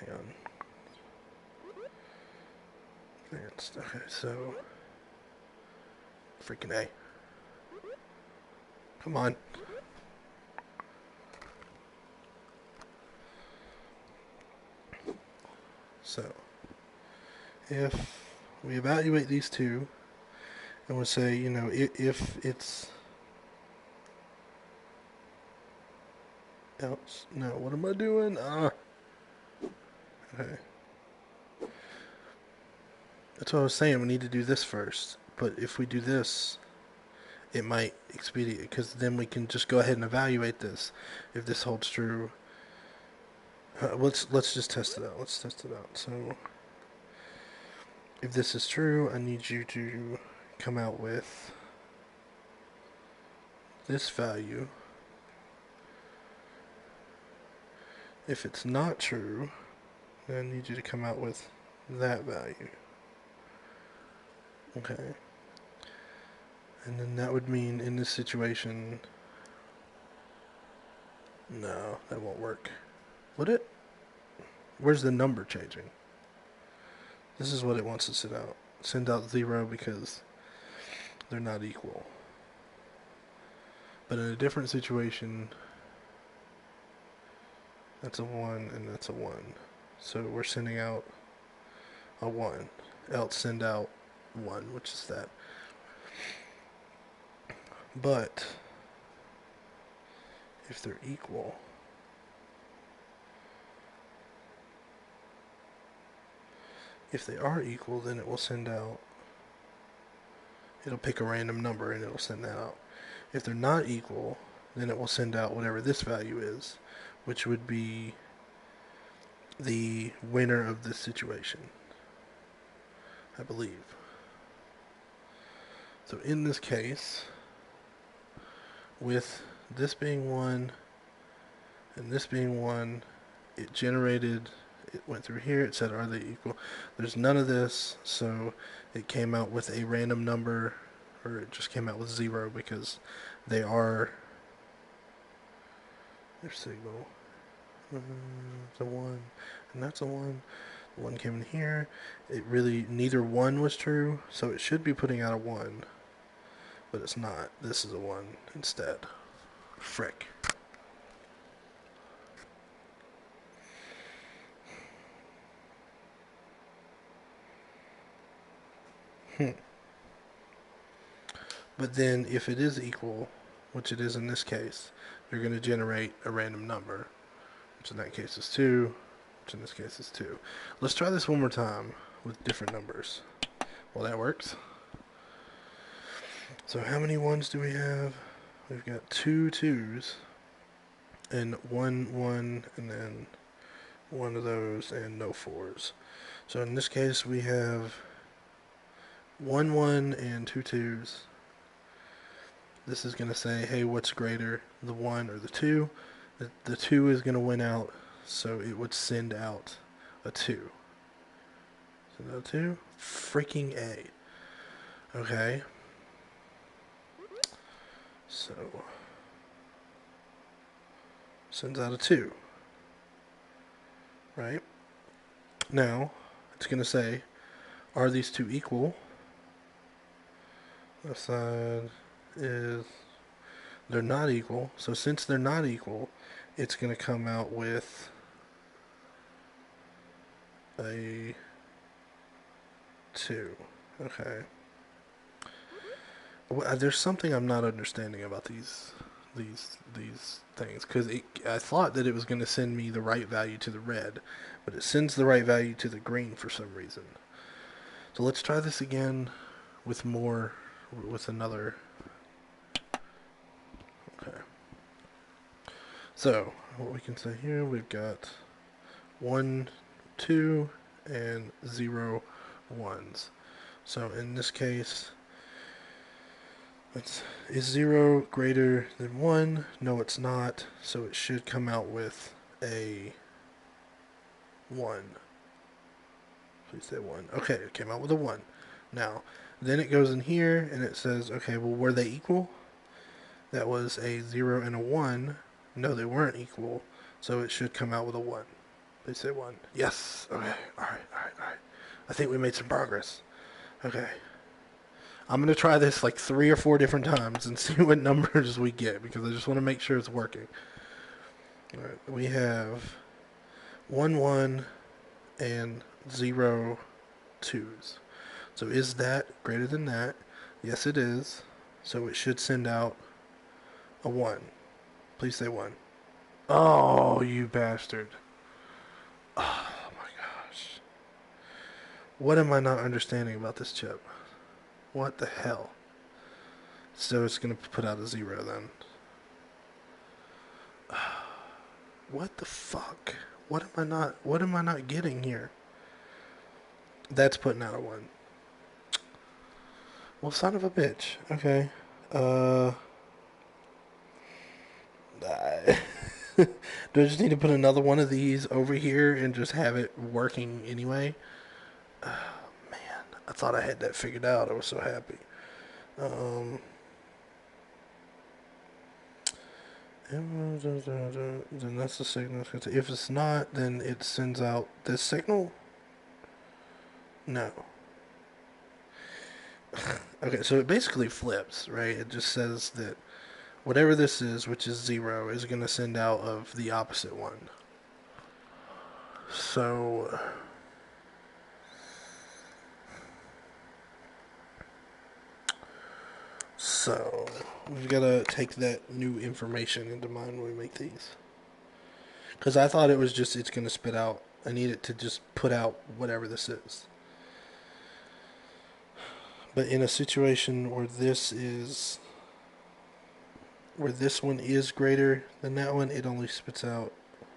on. Okay, so freaking A. Come on. So if we evaluate these two and we'll say, you know, if it's else, no, what am I doing? Okay. That's what I was saying. We need to do this first. But if we do this, it might expedite, because then we can just go ahead and evaluate this. If this holds true, Let's just test it out. Let's test it out. So, if this is true, I need you to come out with this value. If it's not true, then I need you to come out with that value. Okay. And then that would mean in this situation, no, that won't work. Would it? Where's the number changing? This is what it wants to send out. Send out 0 because they're not equal. But in a different situation, that's a 1 and that's a 1. So we're sending out a 1. Else send out 1, which is that. But if they're equal, if they are equal, then it will send out, it'll pick a random number and it'll send that out. If they're not equal, then it will send out whatever this value is, which would be the winner of this situation, I believe. So in this case, with this being 1 and this being 1, it generated, it went through here, it said are they equal. There's none of this, so it came out with a random number, or it just came out with 0 because they are their signal. It's a 1 and that's a 1. The 1 came in here. It really, neither 1 was true, so it should be putting out a 1, but it's not. This is a 1 instead. Frick. But then if it is equal, which it is in this case, you're going to generate a random number, which in that case is 2, which in this case is 2. Let's try this one more time with different numbers. Well, that works. So how many 1s do we have? We've got 2 2s and 1 1 and then 1 of those and no 4s. So in this case we have 1 1 and 2 2s. This is going to say, hey, what's greater, the 1 or the 2? The 2 is going to win out, so it would send out a 2. Send out a 2? Freaking A. Okay. So, sends out a 2. Right? Now, it's going to say, are these two equal? Left side is, they're not equal. So since they're not equal, it's going to come out with a 2. Okay. Well, there's something I'm not understanding about these things, because I thought that it was going to send me the right value to the red, but it sends the right value to the green for some reason. So let's try this again with another. Okay. So what we can say here, we've got 1 2 and 0 1s. So in this case, is 0 greater than 1? No, it's not. So it should come out with a 1. Please say 1. Okay, it came out with a 1. Now, then it goes in here and it says, okay, well, were they equal? That was a 0 and a 1. No, they weren't equal. So it should come out with a 1. Please say 1. Yes. Okay. Alright. I think we made some progress. Okay. I'm going to try this like 3 or 4 different times and see what numbers we get, because I just want to make sure it's working. Alright, we have 1 1 and 0 2s. So is that greater than that? Yes, it is. So it should send out a 1. Please say 1. Oh, you bastard. Oh my gosh. What am I not understanding about this chip? What the hell? So it's going to put out a 0 then. What the fuck? What am I not getting here? That's putting out a 1. Well, son of a bitch. Okay. Uh... Do I just need to put another one of these over here and just have it working anyway? Man, I thought I had that figured out. I was so happy. Then that's the signal. If it's not, then it sends out this signal? No. Okay, so it basically flips, right? It just says that whatever this is, which is 0, is going to send out of the opposite one. So we've got to take that new information into mind when we make these. Because I thought it was just, it's going to spit out. I need it to just put out whatever this is. But in a situation where this one is greater than that one, it only spits out,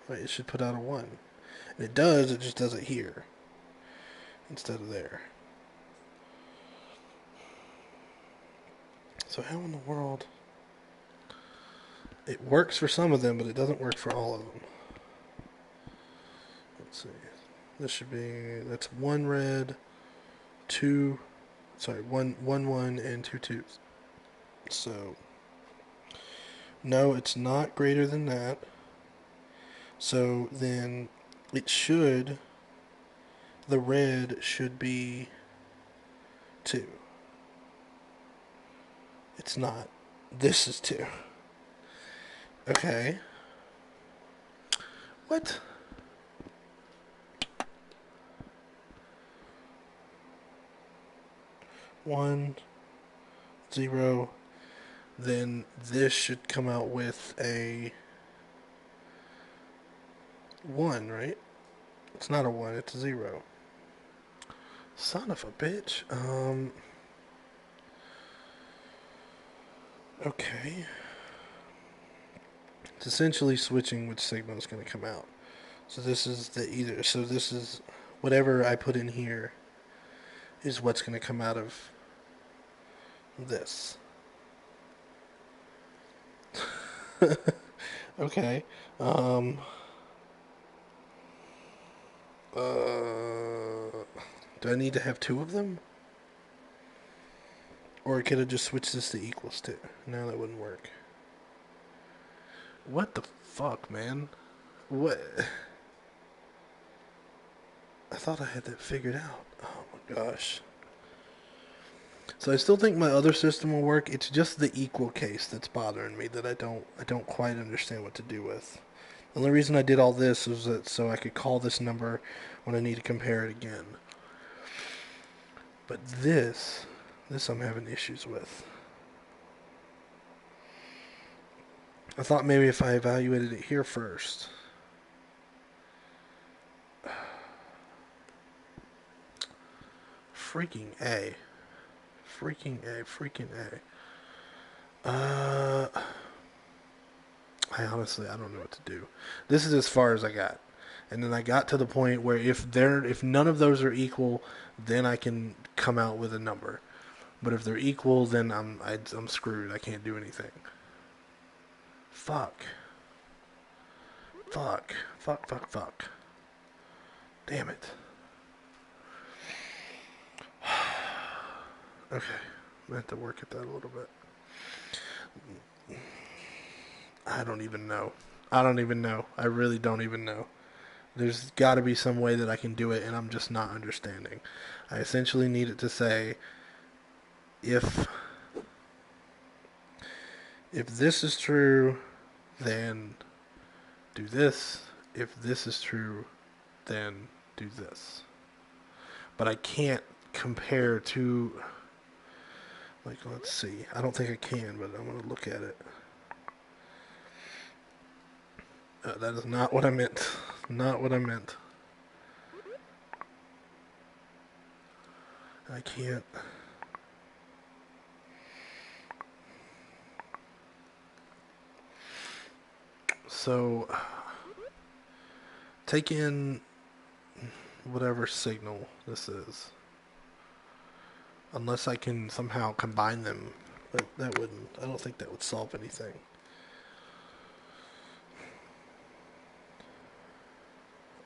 right, it should put out a 1. And it does, it just does it here instead of there. So how in the world? It works for some of them, but it doesn't work for all of them. Let's see. This should be, that's 1 red, 2, sorry, 1, 1, and 2 2s. So, no, it's not greater than that. So then it should, the red should be 2. It's not. This is 2. Okay. What? One, 0. Then this should come out with a 1, right? It's not a 1, it's a 0. Son of a bitch. Okay. It's essentially switching which signal is going to come out. So this is the either. So this is whatever I put in here is what's going to come out of this. Okay. Do I need to have 2 of them? Or could I just switch this to equals 2? No, that wouldn't work. What the fuck, man? What? I thought I had that figured out. Oh my gosh. So I still think my other system will work. It's just the equal case that's bothering me that I don't quite understand what to do with. The only reason I did all this was that so I could call this number when I need to compare it again. But this I'm having issues with. I thought maybe if I evaluated it here first. Freaking A. Freaking A. Freaking A. I honestly, I don't know what to do. This is as far as I got. And then I got to the point where if none of those are equal, then I can come out with a number. But if they're equal, then I'm screwed. I can't do anything. Fuck. Fuck. Fuck, fuck, fuck. Damn it. Okay. I have to work at that a little bit. I don't even know. I don't even know. I really don't even know. There's got to be some way that I can do it, and I'm just not understanding. I essentially need it to say, if this is true, then do this. If this is true, then do this. But I can't compare to, like, let's see. I don't think I can, but I'm going to look at it. That is not what I meant. Not what I meant. I can't. So, take in whatever signal this is. Unless I can somehow combine them. But that wouldn't, I don't think that would solve anything.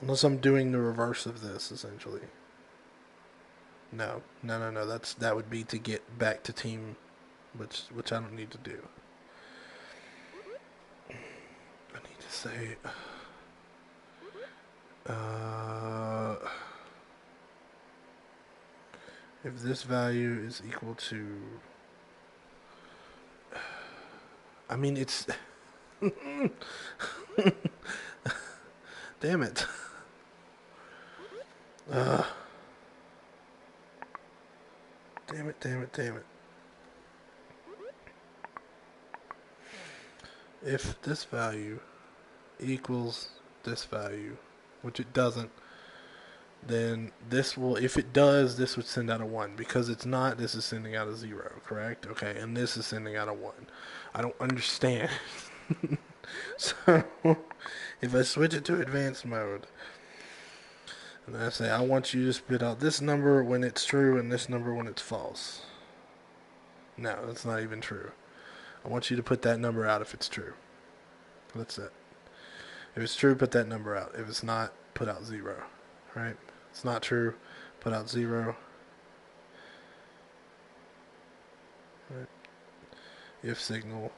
Unless I'm doing the reverse of this, essentially. No. That would be to get back to team, which I don't need to do. I need to say, if this value is equal to, I mean, it's, damn it. Damn it. If this value equals this value, which it doesn't, then this will, if it does, this would send out a 1. Because it's not, this is sending out a 0, correct? Okay, and this is sending out a 1. I don't understand. So, if I switch it to advanced mode, and I say, I want you to spit out this number when it's true and this number when it's false. No, that's not even true. I want you to put that number out if it's true. That's it. If it's true, put that number out. If it's not, put out 0. Right? It's not true, put out 0. Right? If signal,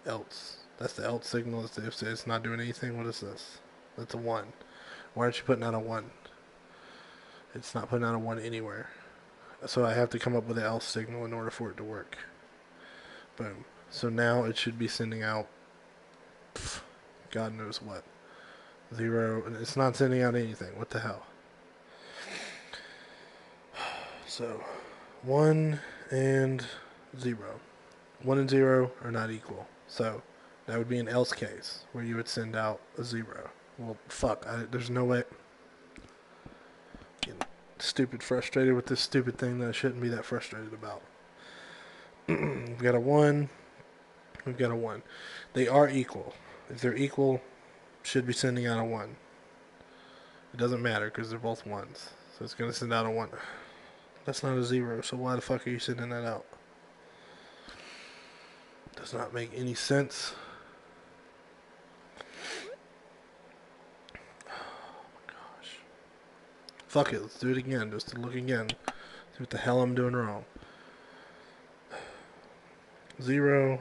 else. That's the else signal. If it's not doing anything, what is this? That's a 1. Why aren't you putting out a 1? It's not putting out a 1 anywhere. So I have to come up with an else signal in order for it to work. Boom. So now it should be sending out God knows what. 0. It's not sending out anything. What the hell? So 1 and 0. 1 and 0 are not equal. So that would be an else case where you would send out a 0. Well, fuck. There's no way. Getting stupid frustrated with this stupid thing that I shouldn't be that frustrated about. We've got a 1. We've got a 1. They are equal. If they're equal, should be sending out a 1. It doesn't matter because they're both 1s. So it's going to send out a 1. That's not a 0, so why the fuck are you sending that out? Does not make any sense. Oh my gosh. Fuck it, let's do it again, just to look again. See what the hell I'm doing wrong. 0,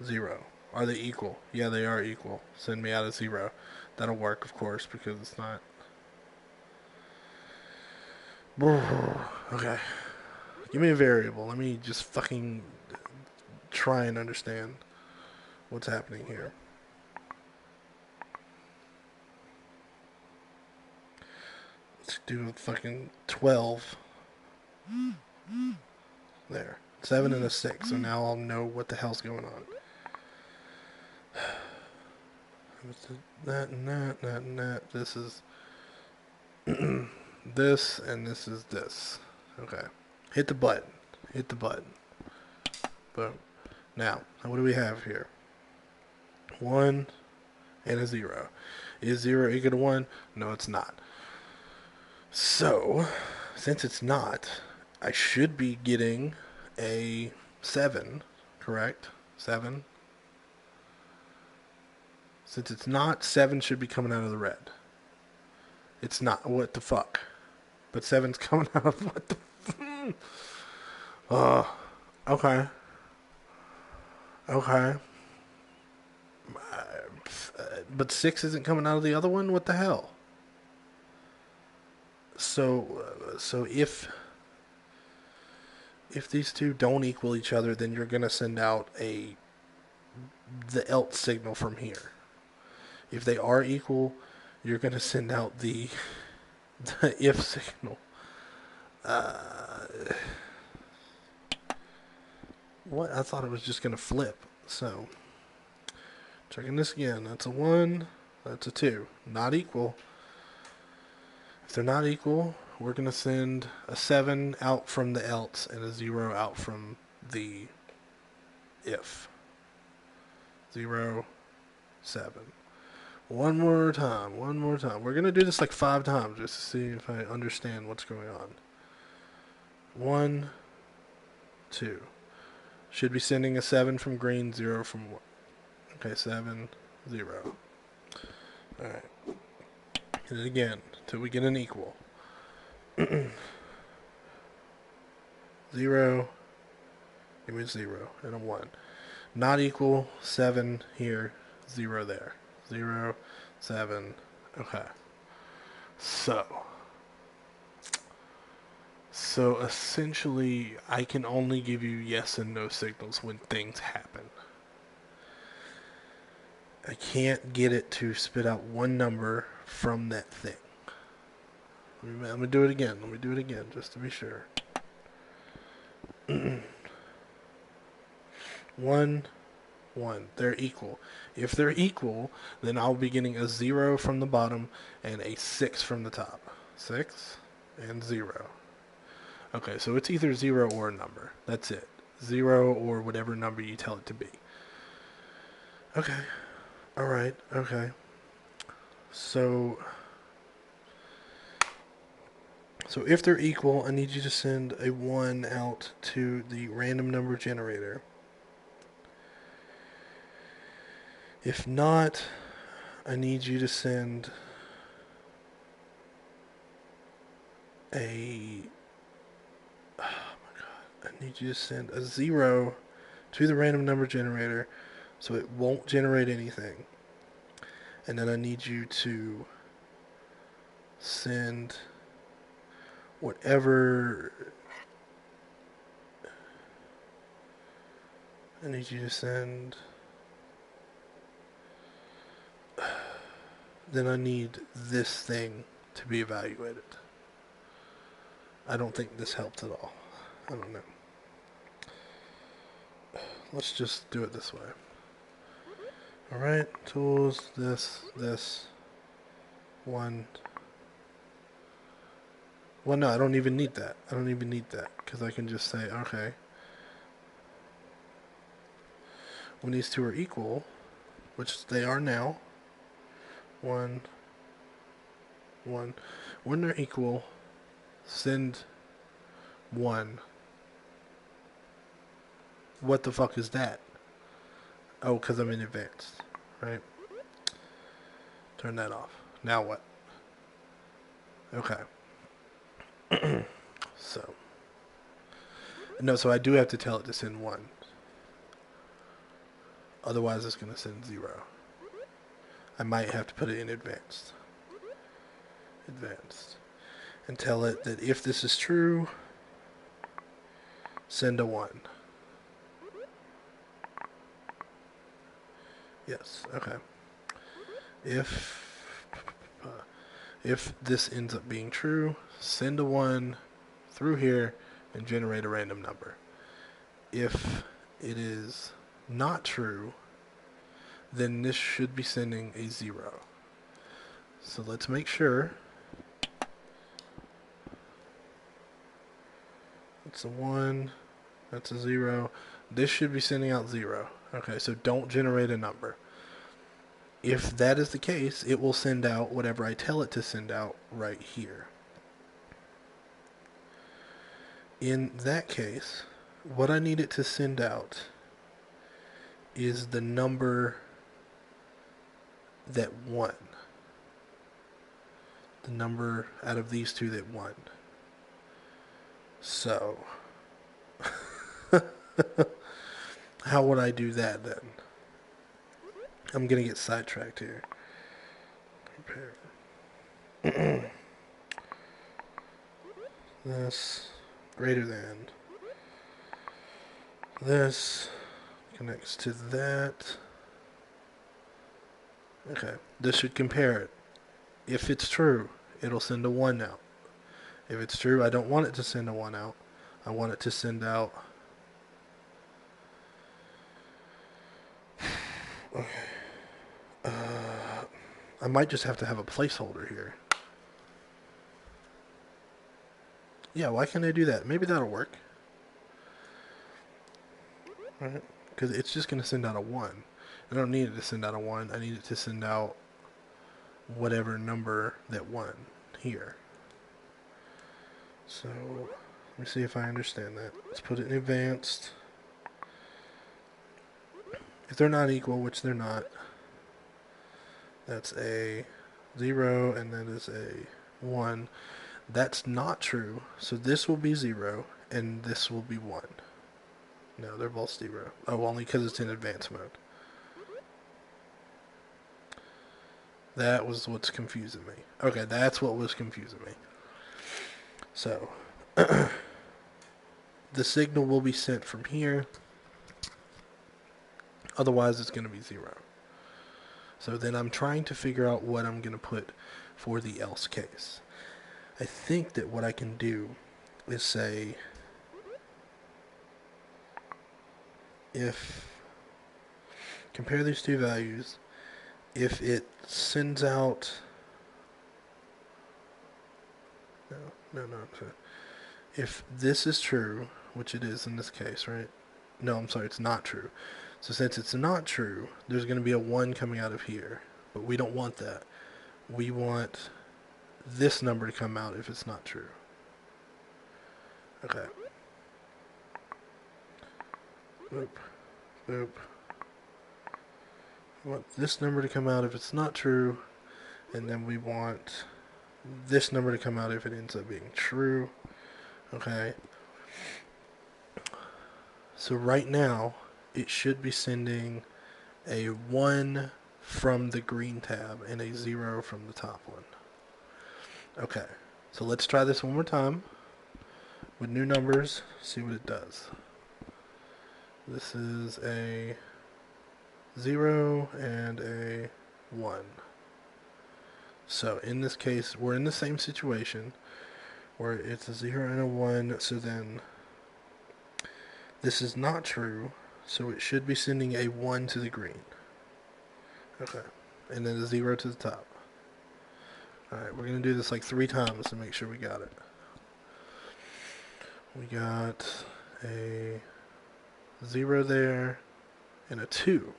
0. Are they equal? Yeah, they are equal. Send me out a 0. That'll work, of course, because it's not. Okay. Give me a variable. Let me just fucking try and understand what's happening here. Let's do a fucking 12. There. 7 and a 6. So now I'll know what the hell's going on. That and that. This is this and this is this. Okay. Hit the button. Boom. Now, what do we have here? 1 and a 0. Is 0 equal to 1? No, it's not. So, since it's not, I should be getting a 7, correct? 7. Since it's not, 7 should be coming out of the red. It's not. What the fuck? But 7's coming out of what the okay. But 6 isn't coming out of the other one? What the hell? So if these two don't equal each other, then you're going to send out the else signal from here. If they are equal, you're going to send out the if signal. What? I thought it was just going to flip. So, checking this again. That's a 1. That's a 2. Not equal. If they're not equal, we're going to send a 7 out from the else and a 0 out from the if. 0, 7. One more time. One more time. We're going to do this like 5 times just to see if I understand what's going on. 1, 2. Should be sending a 7 from green, 0 from... Okay, 7, 0. Alright. Hit it again until we get an equal. 0. Give me 0 and a 1. Not equal, 7 here, 0 there. 0, 7. Okay. So essentially, I can only give you yes and no signals when things happen. I can't get it to spit out one number from that thing. I'm going to do it again. Let me do it again just to be sure. 1, 1. They're equal. If they're equal, then I'll be getting a 0 from the bottom and a 6 from the top. 6 and 0. Okay, so it's either 0 or a number. That's it. 0 or whatever number you tell it to be. Okay. Alright, okay. So if they're equal, I need you to send a 1 out to the random number generator. If not, I need you to send a... Oh my god. I need you to send a 0 to the random number generator so it won't generate anything. And then I need you to send whatever... I need you to send... Then I need this thing to be evaluated. I don't think this helped at all. I don't know. Let's just do it this way. Alright, tools, this, 1. Well, no, I don't even need that. I don't even need that, because I can just say, okay, when these two are equal, which they are now, 1, 1. When they're equal, send 1. What the fuck is that? Oh, because I'm in advanced, right? Turn that off. Now what? Okay. So I do have to tell it to send 1. Otherwise, it's going to send 0. I might have to put it in advanced. And tell it that if this is true, send a 1. Yes, okay. If this ends up being true, send a 1 through here and generate a random number. If it is not true, then this should be sending a 0. So let's make sure. It's a 1. That's a 0. This should be sending out 0. Okay, so don't generate a number. If that is the case, it will send out whatever I tell it to send out right here. In that case, what I need it to send out is the number that won. The number out of these two that won. So, how would I do that then? I'm going to get sidetracked here. Prepare. This greater than. This connects to that. Okay, this should compare it. If it's true, it'll send a 1 out. If it's true, I don't want it to send a 1 out. I want it to send out... Okay. I might just have to have a placeholder here. Yeah, why can't I do that? Maybe that'll work. Alright, because it's just going to send out a 1. I don't need it to send out a 1. I need it to send out whatever number that won here. So let me see if I understand that. Let's put it in advanced. If they're not equal, which they're not, that's a 0 and that is a 1. That's not true, so this will be 0 and this will be 1. No, they're both 0. Oh, only because it's in advanced mode. That was what's confusing me. Okay, that's what was confusing me. So, the signal will be sent from here. Otherwise, it's going to be 0. So then I'm trying to figure out what I'm going to put for the else case. I think that what I can do is say, if, compare these two values, if it sends out, no, sorry. If this is true, which it is in this case, right? No, I'm sorry, it's not true. So since it's not true, there's going to be a 1 coming out of here. But we don't want that. We want this number to come out if it's not true. Okay. Boop. Boop. We want this number to come out if it's not true. And then we want this number to come out if it ends up being true. Okay. So right now, it should be sending a 1 from the green tab and a 0 from the top one. Okay, so let's try this one more time with new numbers, see what it does. This is a 0 and a 1. So in this case, we're in the same situation where it's a 0 and a 1, so then this is not true, so it should be sending a 1 to the green. Okay, and then a 0 to the top. Alright, we're going to do this like 3 times to make sure we got it. We got a 0 there and a 2.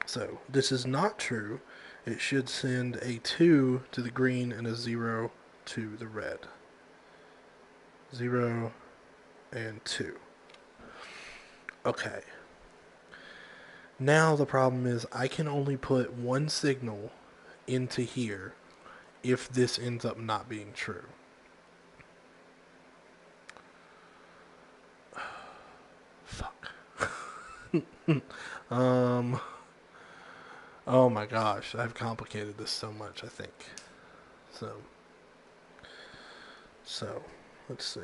So this is not true. It should send a 2 to the green and a 0 to the red. 0 and 2. Okay. Now the problem is I can only put one signal into here if this ends up not being true. Fuck. Oh my gosh, I've complicated this so much, I think. So, let's see.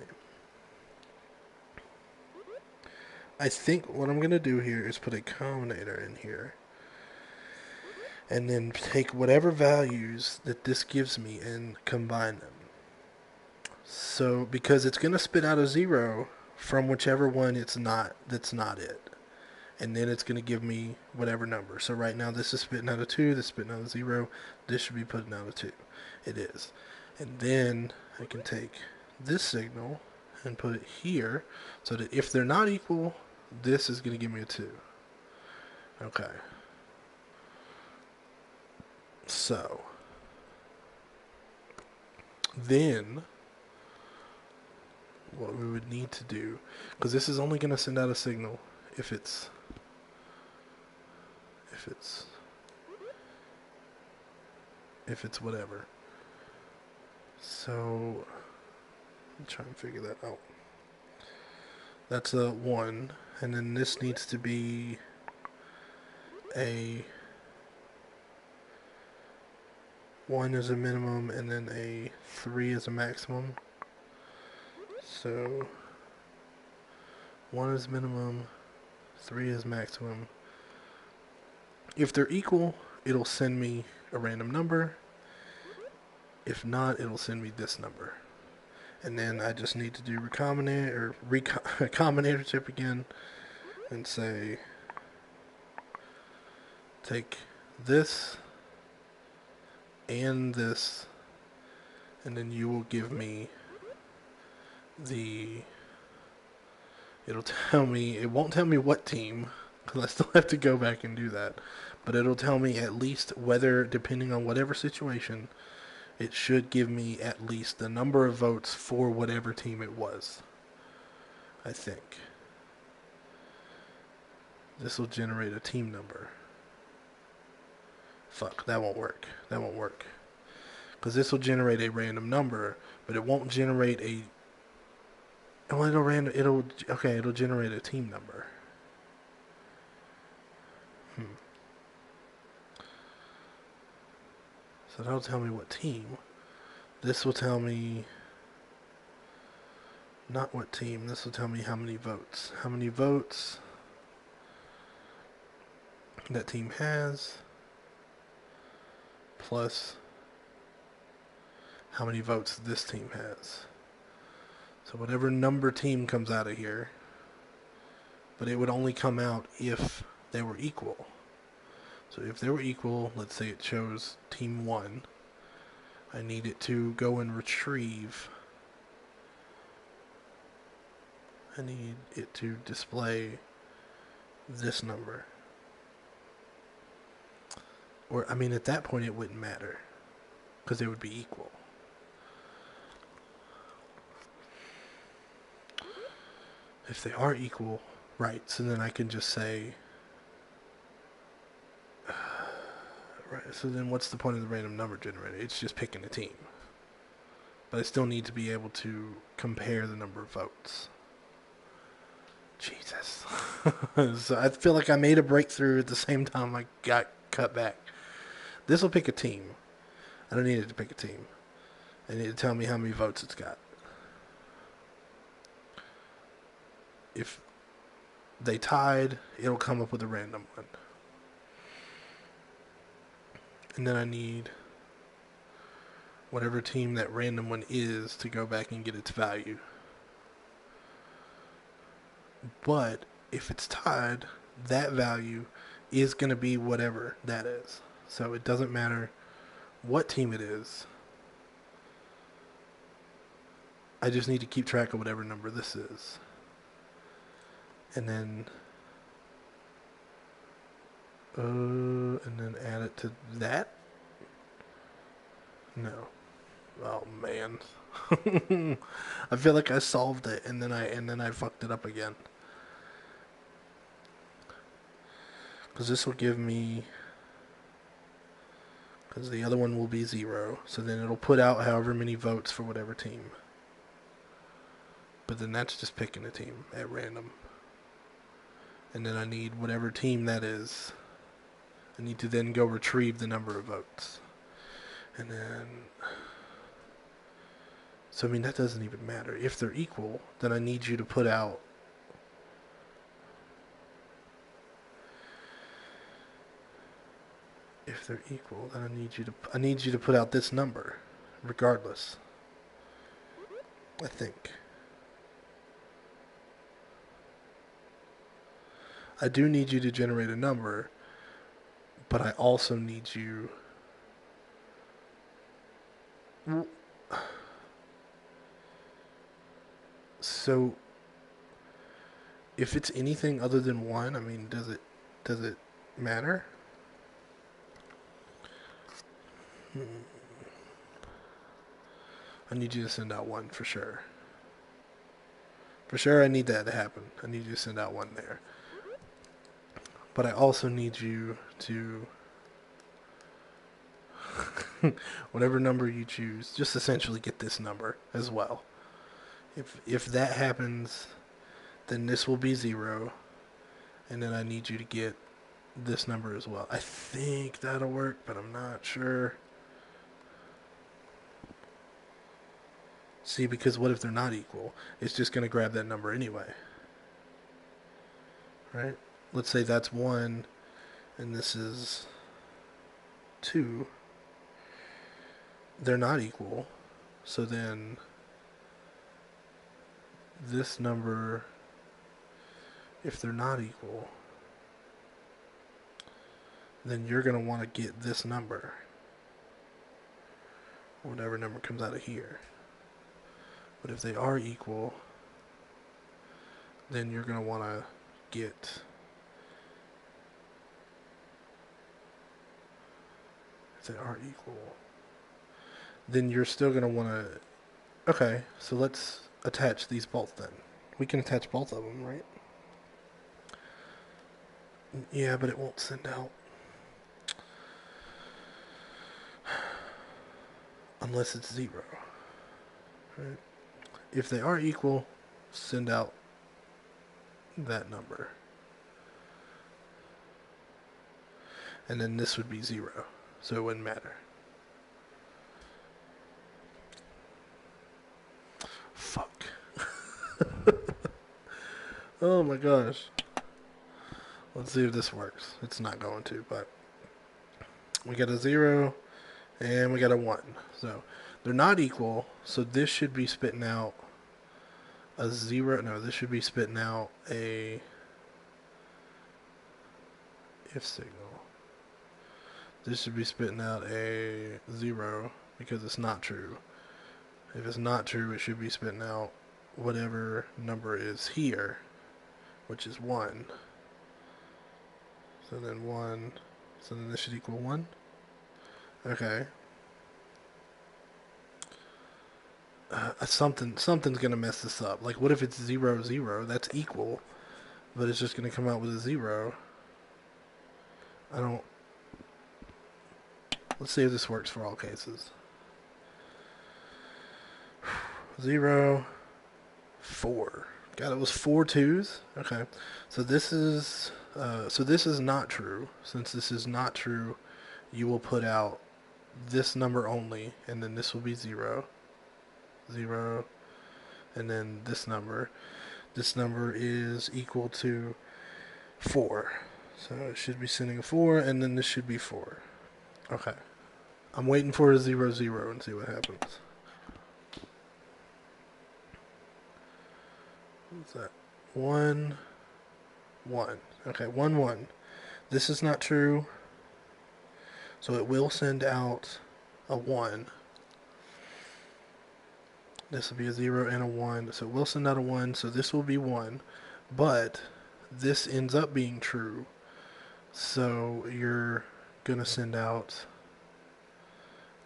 I think what I'm going to do here is put a combinator in here. And then take whatever values that this gives me and combine them. So, because it's going to spit out a 0 from whichever one that's not it. And then it's going to give me whatever number. So right now this is spitting out a 2, this is spitting out a 0. This should be putting out a 2. It is. And then I can take this signal and put it here so that if they're not equal, this is going to give me a 2. Okay. So, then what we would need to do, because this is only going to send out a signal if it's whatever. So, I'm trying to figure that out. That's a 1, and then this needs to be a 1 is a minimum, and then a 3 is a maximum. So 1 is minimum, 3 is maximum. If they're equal, it'll send me a random number. If not, it'll send me this number. And then I just need to do combinator tip again and say, take this and this, and then you will give me it won't tell me what team, because I still have to go back and do that. But it'll tell me at least whether, depending on whatever situation, it should give me at least the number of votes for whatever team it was. I think. This will generate a team number. Fuck, that won't work. That won't work. Because this will generate a random number, but it won't generate a... Well, it'll generate a team number. So that'll tell me what team. This will tell me... Not what team. This will tell me how many votes. How many votes that team has, plus how many votes this team has. So whatever number team comes out of here, but it would only come out if they were equal. So if they were equal, let's say it chose team 1, I need it to go and retrieve. I need it to display this number. Or, I mean, at that point it wouldn't matter, because they would be equal. If they are equal, right, so then I can just say... Right, so then what's the point of the random number generator? It's just picking a team. But I still need to be able to compare the number of votes. Jesus. So I feel like I made a breakthrough at the same time I got cut back. This will pick a team. I don't need it to pick a team. I need to tell me how many votes it's got. If they tied, it'll come up with a random one. And then I need whatever team that random one is to go back and get its value. But if it's tied, that value is going to be whatever that is. So it doesn't matter what team it is. I just need to keep track of whatever number this is. And then add it to that? No. Oh man. I feel like I solved it and then I fucked it up again. Because this will give me... Because the other one will be 0. So then it'll put out however many votes for whatever team. But then that's just picking a team at random. And then I need whatever team that is. I need to then go retrieve the number of votes. And then... So, I mean, that doesn't even matter. If they're equal, then I need you to put out... If they're equal, then I need you to put out this number, regardless. I think. I do need you to generate a number, but I also need you... So, if it's anything other than 1, I mean, does it matter? I need you to send out 1 for sure. For sure, I need that to happen. I need you to send out 1 there. But I also need you to... whatever number you choose, just essentially get this number as well. If that happens, then this will be 0. And then I need you to get this number as well. I think that'll work, but I'm not sure. See, because what if they're not equal? It's just going to grab that number anyway. Right? Let's say that's 1, and this is 2. They're not equal. So then this number, if they're not equal, then you're going to want to get this number. Whatever number comes out of here. But if they are equal, then you're going to want to get if they are equal, then you're still going to want to... Okay, so let's attach these both then. We can attach both of them, right? Yeah, but it won't send out. Unless it's 0. Right? If they are equal, send out that number. And then this would be 0. So it wouldn't matter. Fuck. Oh my gosh. Let's see if this works. It's not going to, but we got a 0 and we got a 1. So they're not equal, so this should be spitting out a 0. No, this should be spitting out a if signal. This should be spitting out a 0 because it's not true. If it's not true, it should be spitting out whatever number is here, which is 1. So then 1. So then this should equal 1. Okay. Something's gonna mess this up. Like, what if it's 0, 0? That's equal, but it's just gonna come out with a 0. I don't... Let's see if this works for all cases. 0, 4. God, it was 4 2s? Okay. So this is not true. Since this is not true, you will put out this number only, and then this will be 0. 0. And then this number. This number is equal to 4. So it should be sending a 4, and then this should be 4. Okay. I'm waiting for a 0, 0 and see what happens. What's that? 1, 1. Okay, 1, 1. This is not true. So it will send out a 1. This will be a 0 and a 1. So it will send out a 1. So this will be 1. But this ends up being true. So you're going to send out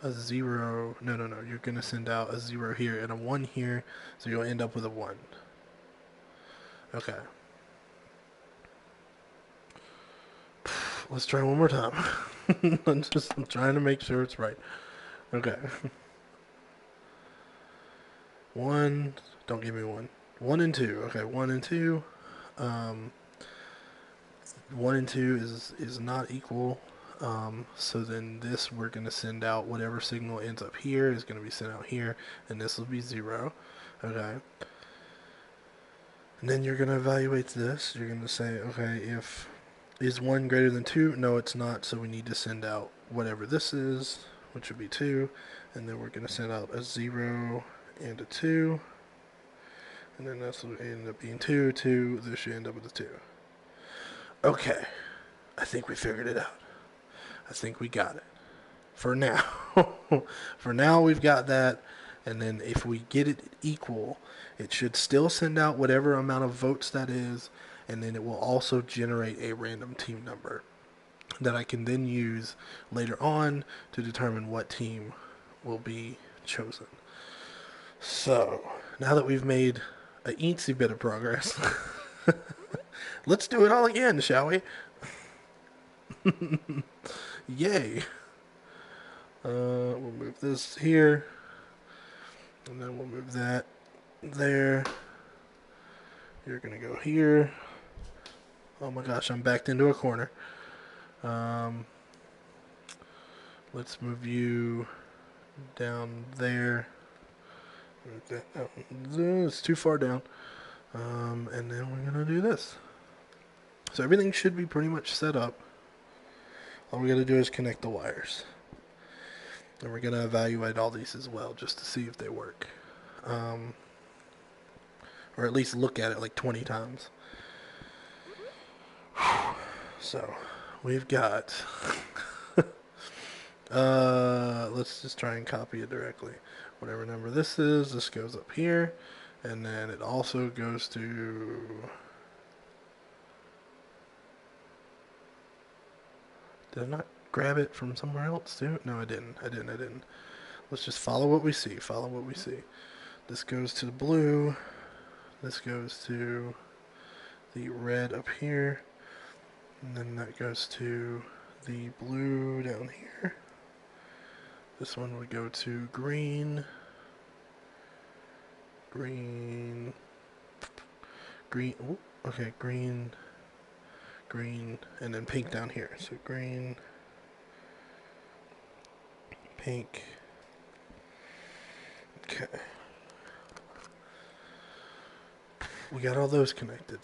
a 0. No. You're going to send out a 0 here and a 1 here. So you'll end up with a 1. Okay. Let's try one more time. I'm trying to make sure it's right. Okay. 1. Don't give me 1. 1 and 2. Okay, 1 and 2. 1 and 2 is not equal. So then this, we're going to send out whatever signal ends up here is going to be sent out here, and this will be 0. Okay. And then you're going to evaluate this. You're going to say, okay, if is 1 greater than 2? No, it's not, so we need to send out whatever this is, which would be 2. And then we're going to send out a 0 and a 2. And then this will end up being 2, 2. This should end up with a 2. Okay. I think we figured it out. I think we got it. For now. For now, we've got that. And then if we get it equal, it should still send out whatever amount of votes that is. And then it will also generate a random team number that I can then use later on to determine what team will be chosen. So, now that we've made a eensy bit of progress, let's do it all again, shall we? Yay. We'll move this here, and then we'll move that there. You're gonna go here. Oh my gosh, I'm backed into a corner. Let's move you down there. Move that out. It's too far down. And then we're gonna do this. So everything should be pretty much set up. All we gotta do is connect the wires. And we're gonna evaluate all these as well, just to see if they work. Or at least look at it like 20 times. So, we've got... let's just try and copy it directly. Whatever number this is, this goes up here. And then it also goes to... Did I not grab it from somewhere else too? No, I didn't. Let's just follow what we see. Follow what we see. This goes to the blue. This goes to the red up here. And then that goes to the blue down here. This one would go to green. Green. Green. Ooh, okay, green. Green. And then pink down here. So green. Pink. Okay. We got all those connected.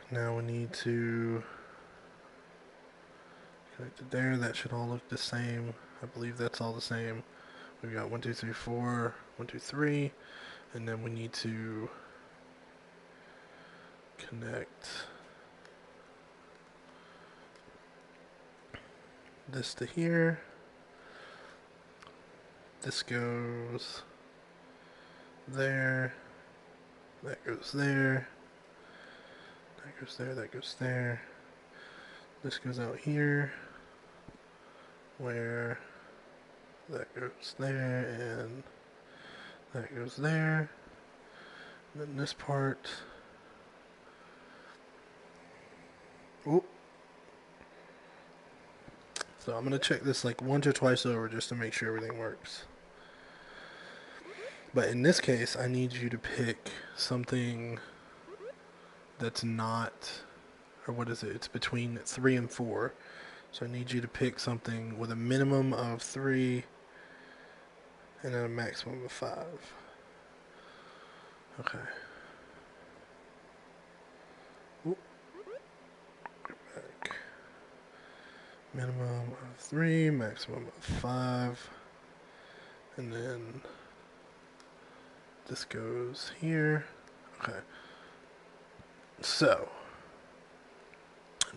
Now we need to connect it there. That should all look the same. I believe that's all the same. We've got 1, 2, 3, 4, 1, 2, 3, and then we need to connect this to here. This goes there. That goes there. That goes there. That goes there. This goes out here. Where that goes there, and that goes there. And then this part. Oop. So I'm going to check this like once or twice over just to make sure everything works. But in this case, I need you to pick something that's not, or what is it? It's between 3 and 4. So I need you to pick something with a minimum of 3 and then a maximum of 5. Okay. Oop. Back. Minimum of 3, maximum of 5. And then this goes here. Okay. So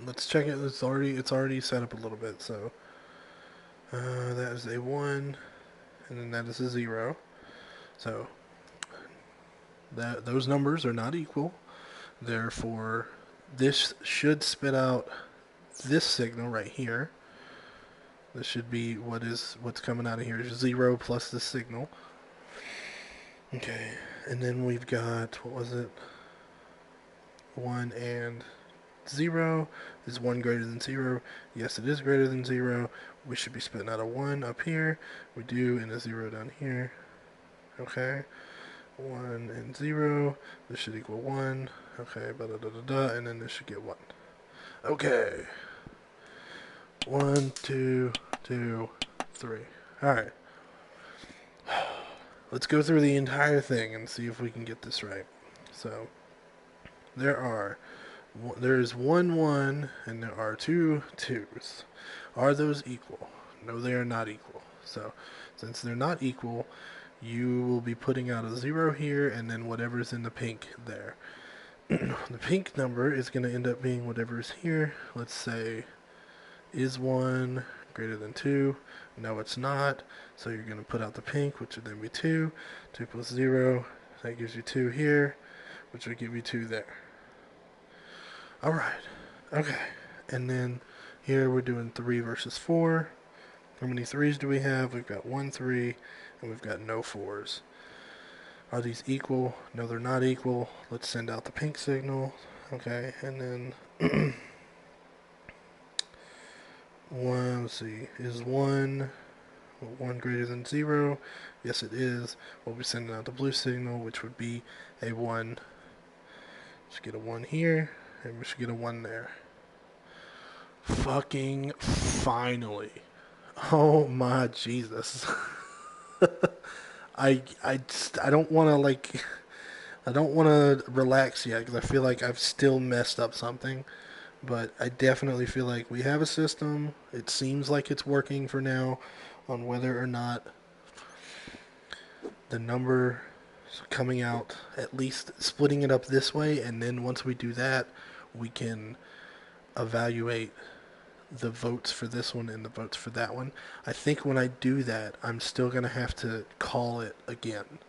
let's check it. It's already set up a little bit. So that is a 1, and then that is a 0. So those numbers are not equal. Therefore, this should spit out this signal right here. This should be what's coming out of here. 0 plus the signal. Okay, and then we've got, what was it? 1 and 0. Is 1 greater than 0? Yes, it is greater than 0. We should be spitting out a 1 up here. We do, and a 0 down here. Okay. 1 and 0. This should equal 1. Okay, and then this should get 1. Okay. 1, 2, 2, 3. Alright. Let's go through the entire thing and see if we can get this right. So, there's 1, 1, and there are 2, 2s. Are those equal? No, they are not equal. So, since they're not equal, you will be putting out a 0 here, and then whatever's in the pink there. The pink number is going to end up being whatever's here. Let's say, is 1 greater than 2? No, it's not. So you're going to put out the pink, which would then be 2. 2 plus 0, that gives you 2 here, which would give you 2 there. Alright, okay. And then here we're doing 3 versus 4. How many 3s do we have? We've got 1 3, and we've got no 4s. Are these equal? No, they're not equal. Let's send out the pink signal. Okay, and then 1, let's see, is 1 greater than 0? Yes, it is. We'll be sending out the blue signal, which would be a 1. Just get a 1 here, and we should get a 1 there. Fucking finally. Oh my Jesus. I don't want to I don't want to relax yet because I feel like I've still messed up something. But I definitely feel like we have a system. It seems like it's working for now on whether or not the number is coming out, at least splitting it up this way. And then once we do that, we can evaluate the votes for this one and the votes for that one. I think when I do that, I'm still going to have to call it again.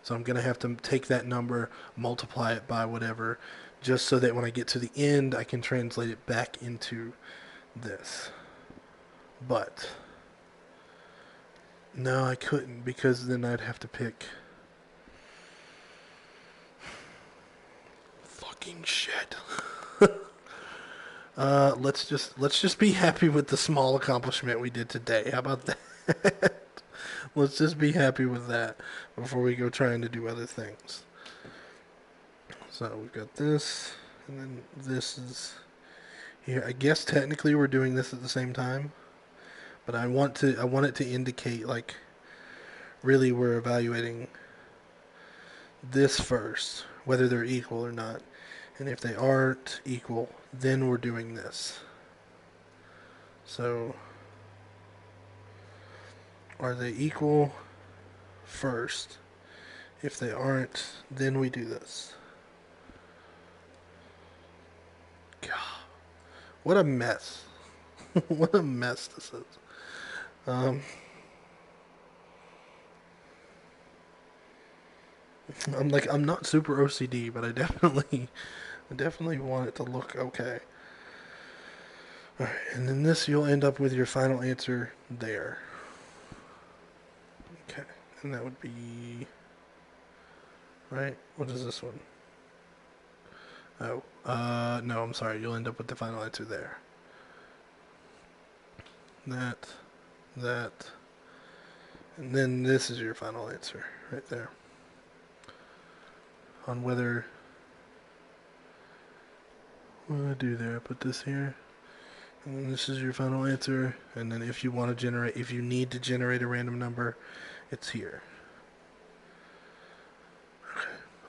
So I'm going to have to take that number, multiply it by whatever, just so that when I get to the end, I can translate it back into this. But no, I couldn't, because then I'd have to pick fucking shit. Let's just be happy with the small accomplishment we did today. How about that? Let's just be happy with that before we go trying to do other things. So we've got this, and then this is here. I guess technically we're doing this at the same time, but I want it to indicate, like, really we're evaluating this first, whether they're equal or not. And if they aren't equal, then we're doing this. So, are they equal first? If they aren't, then we do this. God, what a mess. What a mess this is. Um, I'm not super OCD, but I definitely want it to look okay. Alright, and then this, you'll end up with your final answer there. Okay, and that would be, right? What is this one? Oh, no, I'm sorry. You'll end up with the final answer there. That, and then this is your final answer right there. On whether, what do I do there? I put this here. And then this is your final answer. And then if you want to generate, if you need to generate a random number, it's here. Okay.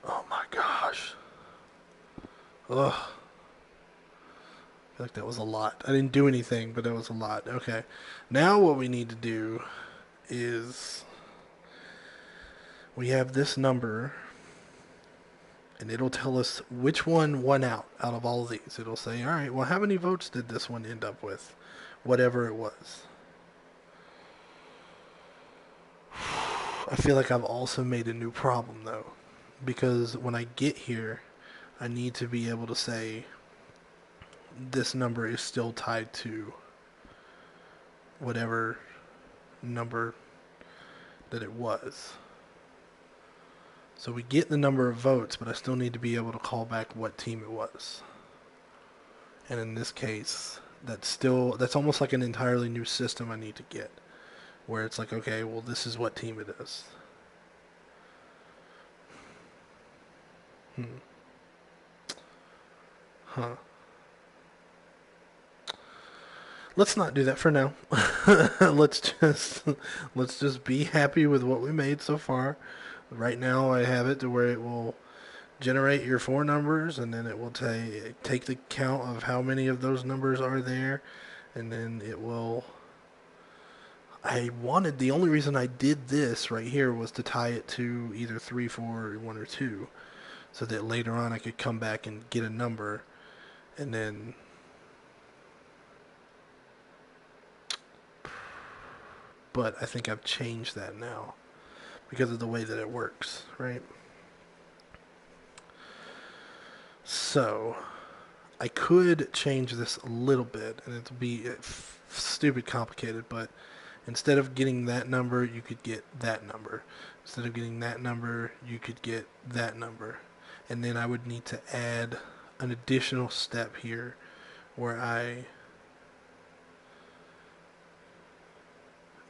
Oh my gosh. Ugh. I feel like that was a lot. I didn't do anything, but that was a lot. Okay. Now what we need to do is we have this number, and it'll tell us which one won out of all of these. It'll say, all right, well, how many votes did this one end up with? Whatever it was. I feel like I've also made a new problem, though, because when I get here, I need to be able to say this number is still tied to whatever number that it was. So we get the number of votes, but I still need to be able to call back what team it was. And in this case, that's almost like an entirely new system I need to get, where it's like, okay, well, this is what team it is. Huh. Let's not do that for now. let's just be happy with what we made so far. Right now I have it to where it will generate your 4 numbers, and then it will take the count of how many of those numbers are there, and then it will. The only reason I did this right here was to tie it to either 3, 4, 1, or 2, so that later on I could come back and get a number, and then. But I think I've changed that now because of the way that it works, right? So I could change this a little bit, and it'll be stupid complicated, but instead of getting that number, you could get that number. Instead of getting that number, you could get that number. And then I would need to add an additional step here where I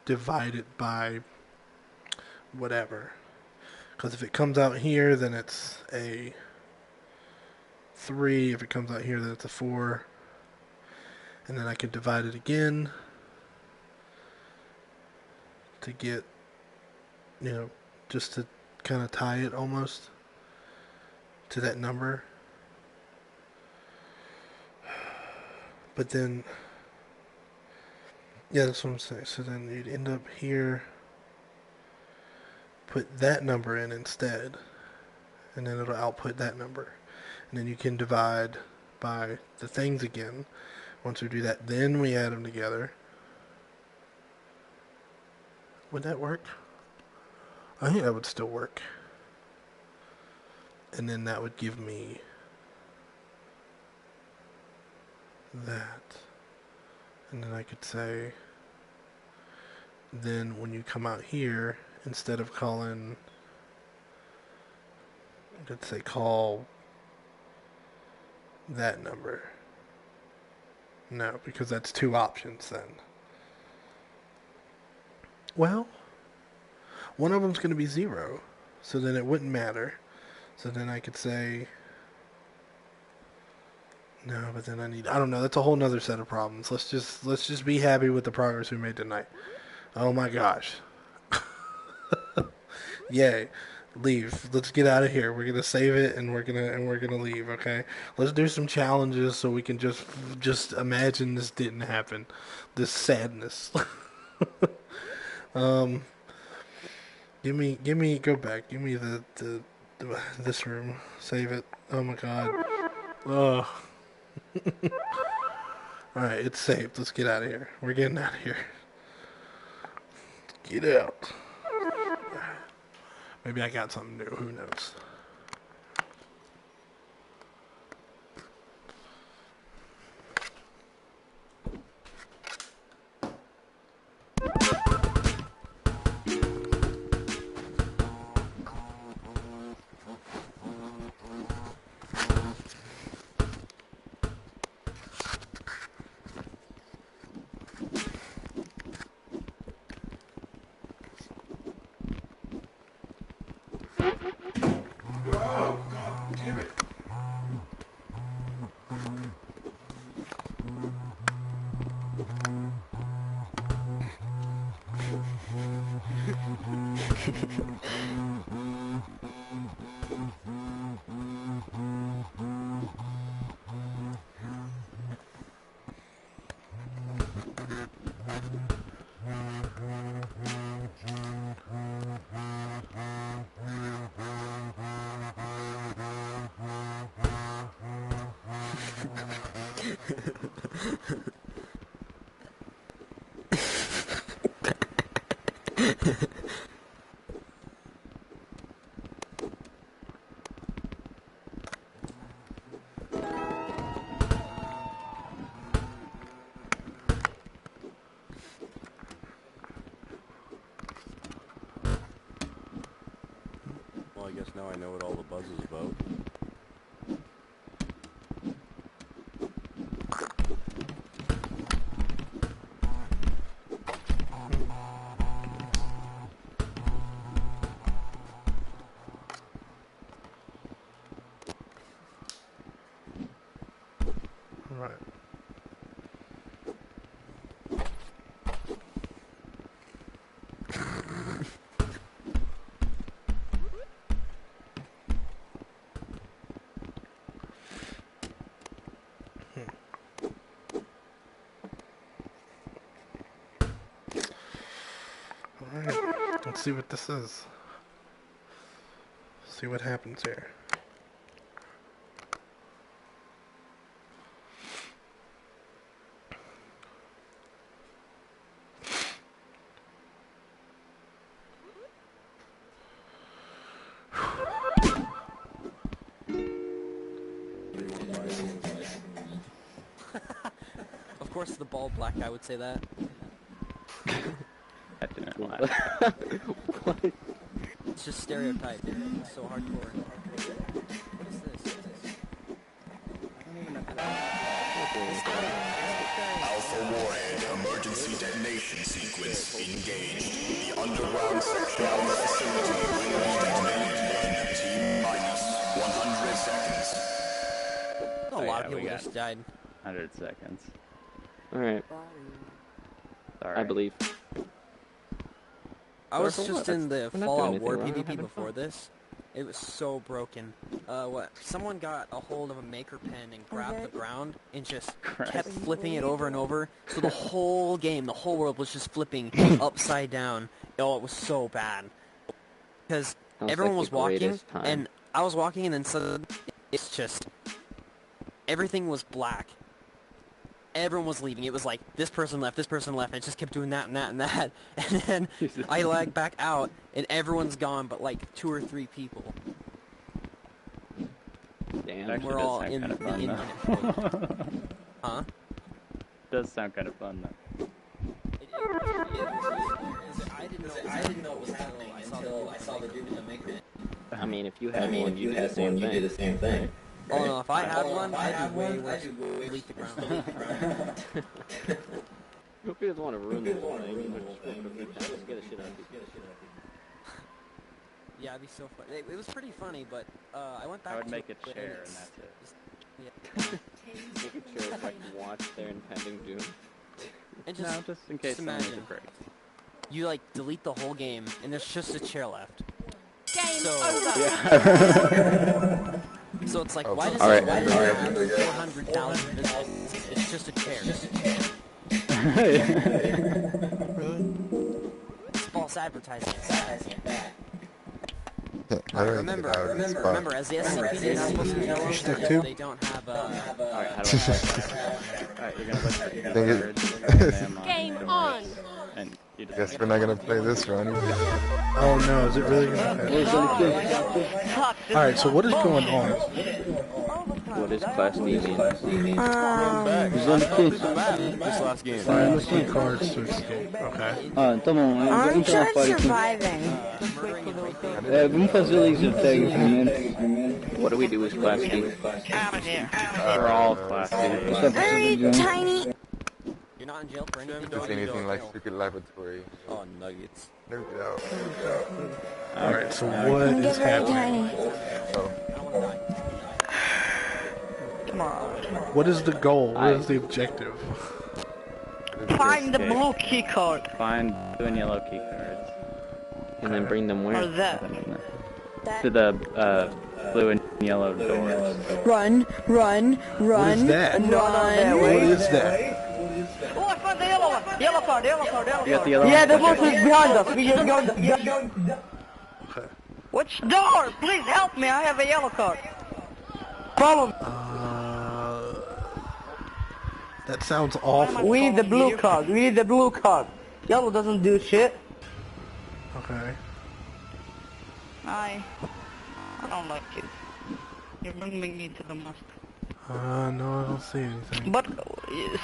divide it by whatever. Because if it comes out here, then it's a 3. If it comes out here, then it's a 4. And then I could divide it again to get, just to kind of tie it almost to that number. But then, yeah, that's what I'm saying. So then you'd end up here, put that number in instead, and then it'll output that number. And then you can divide by the things again. Once we do that, then we add them together. Would that work? I think that would still work. And then that would give me that. And then I could say then when you come out here, instead of calling, let's say call that number. No, because that's two options then. Well, one of them's going to be 0, so then it wouldn't matter. So then I could say, no, but then I don't know, that's a whole nother set of problems. Let's just be happy with the progress we made tonight. Oh my gosh. Yay. Leave. Let's get out of here. We're gonna save it and we're gonna leave, okay? Let's do some challenges so we can just imagine this didn't happen. This sadness. um go back. Give me the this room. Save it. Oh my god. Oh. Alright, it's saved. Let's get out of here. We're getting out of here. Get out. Maybe I got something new. Who knows? Well, I guess now I know what all the buzz is about. Right. Alright, let's see what this is. See what happens here. Of course, the bald black guy would say that. That didn't laugh. What? It's just stereotype. It's so hardcore. What is this? I don't even know how Alpha Warhead emergency detonation sequence engaged. The underground section of the facility will be detonated in T-minus 100 seconds. A lot of people just died. 100 seconds. Alright, Sorry. I believe. I was For just what? in the We're not doing Fallout anything War wrong, we're PvP having before fun. this. It was so broken. Someone got a hold of a maker pen and grabbed the ground and just kept flipping it over and over. So the whole game, the whole world was just flipping upside down. Oh, it was so bad. Because Sounds everyone like was the walking, greatest time. and I was walking, and then suddenly it's just everything was black. Everyone was leaving. It was like, this person left, and it just kept doing that and that and that. And then I lagged back out, and everyone's gone but like 2 or 3 people. Damn. Actually We're does all sound in kind of the fun, infinite void. Huh? Does sound kind of fun, though. I didn't know it was happening until I saw the dude in the make it. I mean, if you had one, you do the same thing. Oh no, if I had one, I'd do way worse. Delete the ground. Hope he doesn't want to ruin the whole thing. Just get a shit on people. Yeah, it'd be so funny. It was pretty funny, but I went back. I would to make it, a chair and it's- that's it. Yeah. Make a chair so I can watch their impending doom. And No, just in case someone needs a imagine. break. You like delete the whole game, and there's just a chair left. Game So, so it's like, why does it have 400,000 visitors? It's just a chair. Really? It's false advertising. Remember, Remember, as the SCP, they're not supposed to know You stuck too? they don't have Alright, how do I Alright, you're gonna listen to Dang it. words. Game on. And you just Guess we're not gonna play this run. Oh no, is it really gonna happen? Alright, so what is going on? What is Class D mean? This last game. Find the key cards to escape. Okay. I'm just surviving. Vamos fazer laser tag primeiro. What do we do with Class D? we're all class D. Very tiny. You're not in jail for anything. Just anything like secret laboratory. Oh, nuggets. No doubt. Alright, so what I'm is very happening? tiny. Oh, What is the goal? What is the objective? Find the blue key card. Find blue and yellow key cards. And then bring them where? that? To the blue and yellow doors. Run, run, What run, is that? run. What is that? Oh, I found the yellow one. Yellow card, yellow card, yellow You got the card. yellow Yeah, the one? boss is behind us. We just go. Okay. Which door? Please help me. I have a yellow card. Follow me. That sounds awful. We need the blue card. We need the blue card. Yellow doesn't do shit. Okay. I don't like it. You're bringing me to the mosque. No, I don't see anything. But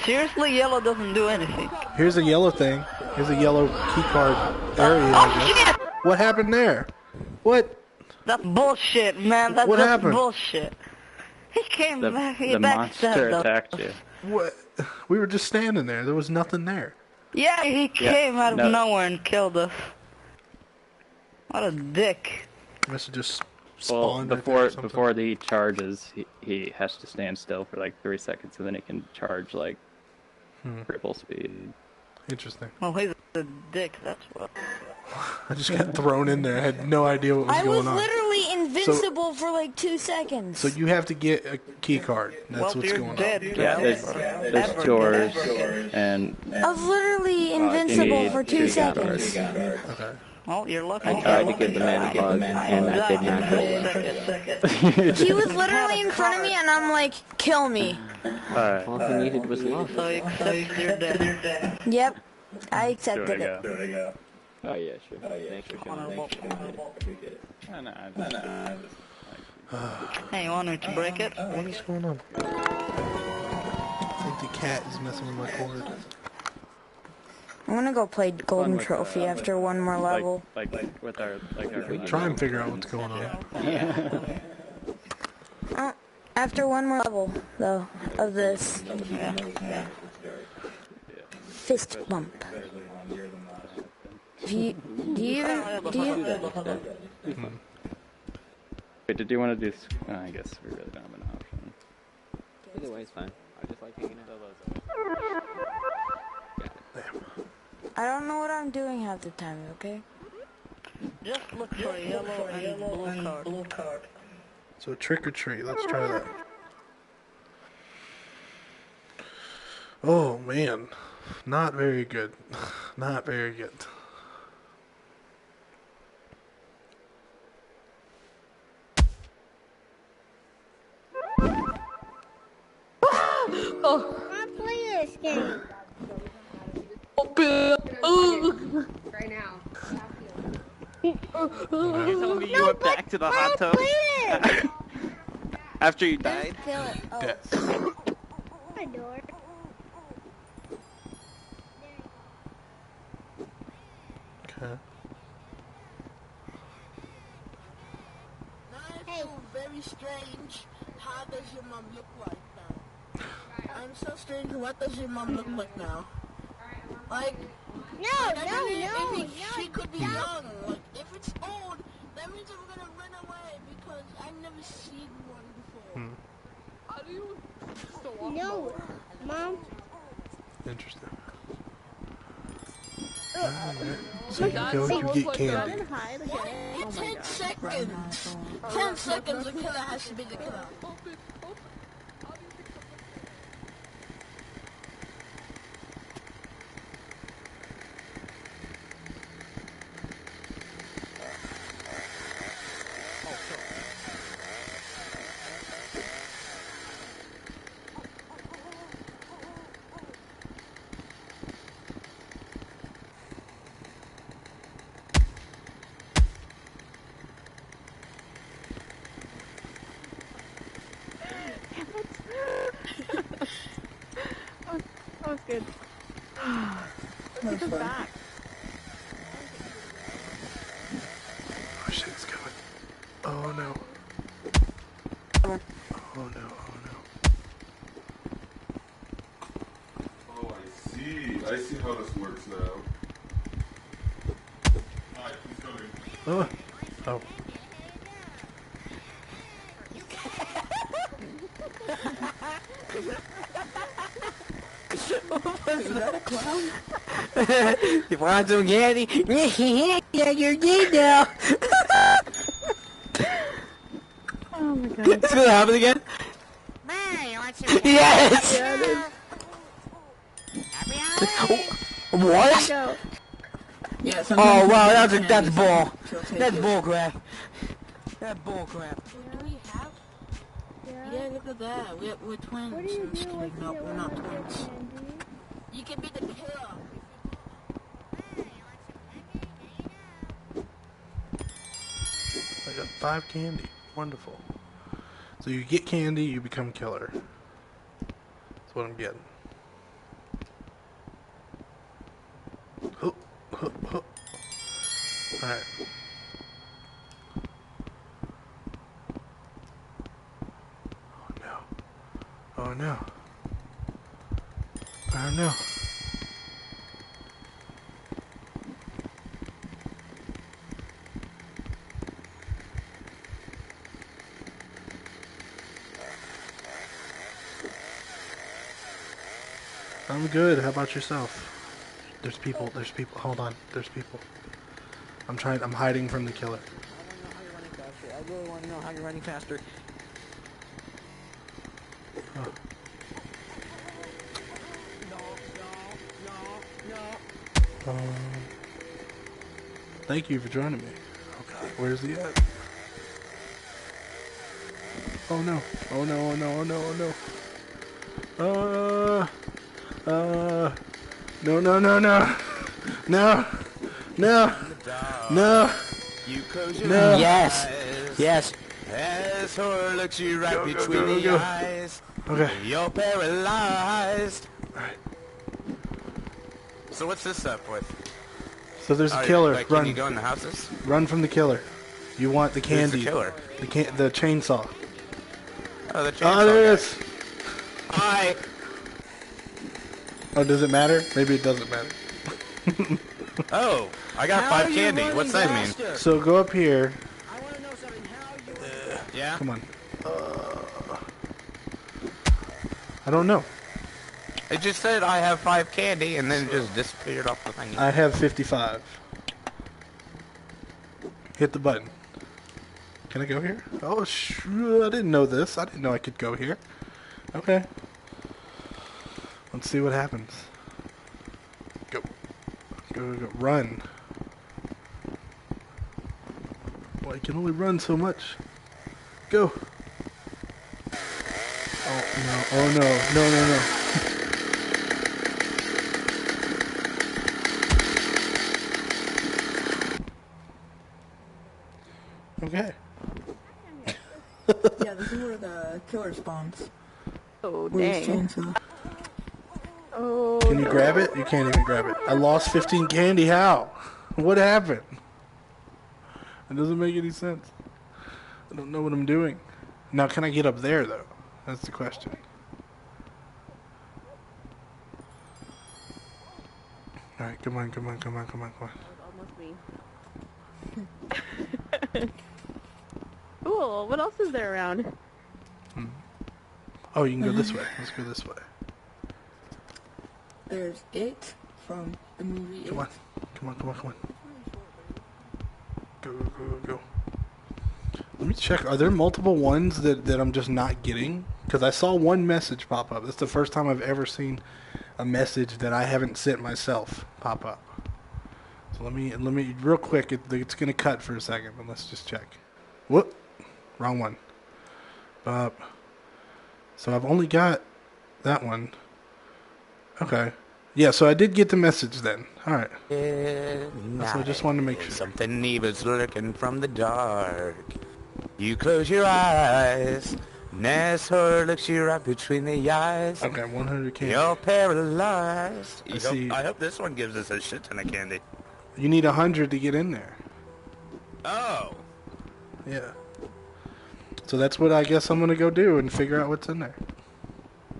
seriously, yellow doesn't do anything. Here's a yellow thing. Here's a yellow key card area. I guess. Shit! What happened there? What? That's bullshit, man. That's What just happened? bullshit. He came back. He The monster backstabbed us. attacked you. What? We were just standing there. There was nothing there. Yeah, he came out of no. nowhere and killed us. What a dick. Must have just Well, spawned right there or something. before he charges, he has to stand still for like 3 seconds, and then he can charge like triple speed. Interesting. Well, he's a dick, that's what. I just got thrown in there. I had no idea what was I was going on. literally invincible for like 2 seconds. So you have to get a key card. That's Well, what's you're going dead. on. Yeah, there's doors, and I was literally invincible need for 2 two seconds. Okay. Well, you're lucky. I tried to give the man a hug, and that did not help. He was literally in front of me and I'm like, kill me. alright, All he needed was love. So you accept you're dead. Yep, I there we accepted it. go. Oh yeah, sure. Thanks for showing me. No, Hey, you want me to break it? What is going on? I think the cat is messing with my cord. I'm gonna go play Golden with, Trophy after one more level. like with our Try and figure out what's going on. After one more level, though, of this. Fist bump. Do you Wait, did you want to do? I guess we really don't have an option. Either way, it's fine. I just like hanging out. I don't know what I'm doing half the time, okay? Just look for a yellow and blue card. So trick or treat. Let's try that. Oh man, not very good. Not very good. I play this game. Right now. You telling me you went back to the hot tub after you died? Kill it. Oh, Yeah. my door. Hey. Very strange. How does your mom look like now? I'm so strange. What does your mom look like now? Like, No. she could be young. Like, if it's old, that means I'm gonna run away because I've never seen one before. How do you? No, Mom. Interesting. So you go to get candy. In 10 seconds. 10 seconds, the killer has to be the killer. That was good. Look at back. Oh shit, it's coming. Oh no. Oh no, oh no. Oh, I see. I see how this works now. Alright, he's coming. Oh. Oh. Is that a clown? You want some candy? Yeah, you're dead now. Oh my god. It's gonna happen again? Yes! What? Yeah, Oh wow, that's bull. That's bull crap. That's bull crap. Do we have? Yeah, look at that. We're twins. I'm just kidding. No, we're not twins. You can be the killer. I got 5 candy. Wonderful. So you get candy, you become killer. That's what I'm getting. Alright. Oh no. Oh no. I'm good. How about yourself? There's people. Hold on. There's people. I'm hiding from the killer. I really want to know how you're running faster. Oh. Thank you for joining me. Okay, where's he at? Oh no! Oh no! Oh no! Oh no! Oh no! No! No! No! No! No! No! No! You close your No! Yes! eyes. Yes! As horror looks you right Go, between go, the go. eyes. Okay. You're paralyzed. Alright. So what's this up with? So there's a Oh, killer. like, Run! Can you go in the houses? Run from the killer. You want the Who's candy? the killer? The chainsaw. Oh, the chainsaw. Oh, there it guy. is. Hi. Oh, does it matter? Maybe it doesn't matter. Oh, I got 5 candy. What's that mean? So go up here. I want to know something. How you... Yeah? Come on. I don't know. It just said I have 5 candy and then it just disappeared off the thing. I have 55. Hit the button. Can I go here? Oh, I didn't know this. I didn't know I could go here. Okay. Let's see what happens. Go. Go, go, go. Run. Well, I can only run so much. Go. Oh, no. Oh, no. No, no, no. Okay. Yeah, this is where the killer spawns. Oh, Where's dang. chainsaw? Oh, Can you grab it? You can't even grab it. I lost 15 candy. How? What happened? It doesn't make any sense. I don't know what I'm doing. Now, can I get up there, though? That's the question. Alright, come on. Almost me. Cool. What else is there around? Oh, you can go this way. Let's go this way. There's it from the movie. Come on. Go. Let me check. Are there multiple ones that I'm just not getting? Because I saw one message pop up. That's the first time I've ever seen a message that I haven't sent myself pop up. So let me real quick. It's gonna cut for a second, but let's just check. Whoop, wrong one. So I've only got that one. Okay. Yeah, so I did get the message then. Alright. So I just wanted to make sure. Something evil's lurking from the dark. You close your eyes. Ness horror looks you right between the eyes. Okay, 100 candy. You're paralyzed. I hope this one gives us a shit ton of candy. You need 100 to get in there. Oh. Yeah. So that's what I guess I'm gonna go do and figure out what's in there.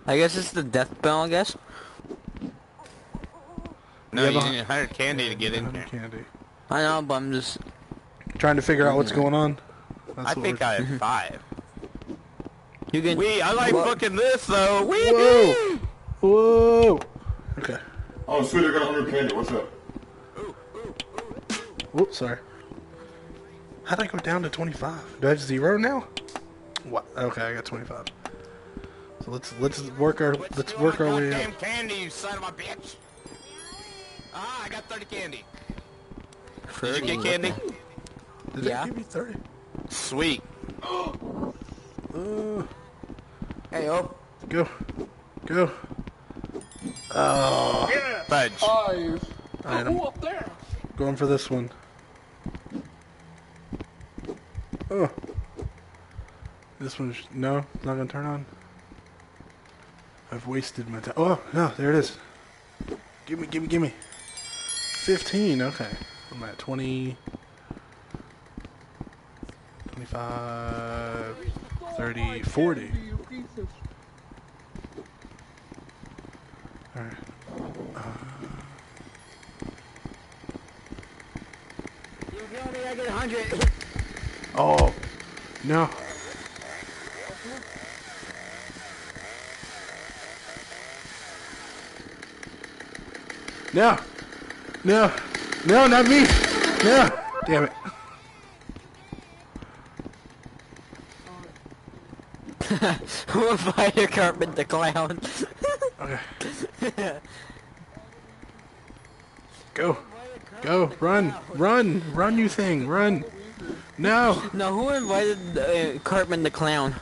I guess it's the death bell, I guess. No, you need 100 candy to get in here. Candy. I know, but I'm just trying to figure out what's going on. I think I had 5. You can. I like fucking this though. Whoa! Okay. Oh, sweet, I got 100 candy. What's up? Whoops, sorry. How'd I go down to 25? Do I have 0 now? What? Okay, I got 25. So let's work our way up. Damn candy, you son of a bitch! Ah, I got 30 candy. Did you get candy? Did they give me 30? Sweet. Hey, oh. Go. Oh. Yeah. Fudge. Alright, I'm going for this one. Oh. This one's... No, it's not going to turn on. I've wasted my time. Oh, no, there it is. Gimme. 15, okay. I'm at 20... 25... 30... 40. Alright. I get 100. Oh, no. No, not me. No, damn it. We'll fire Cartman the Clown. Okay. Go, run, you thing, run. No. No, who invited Cartman the Clown?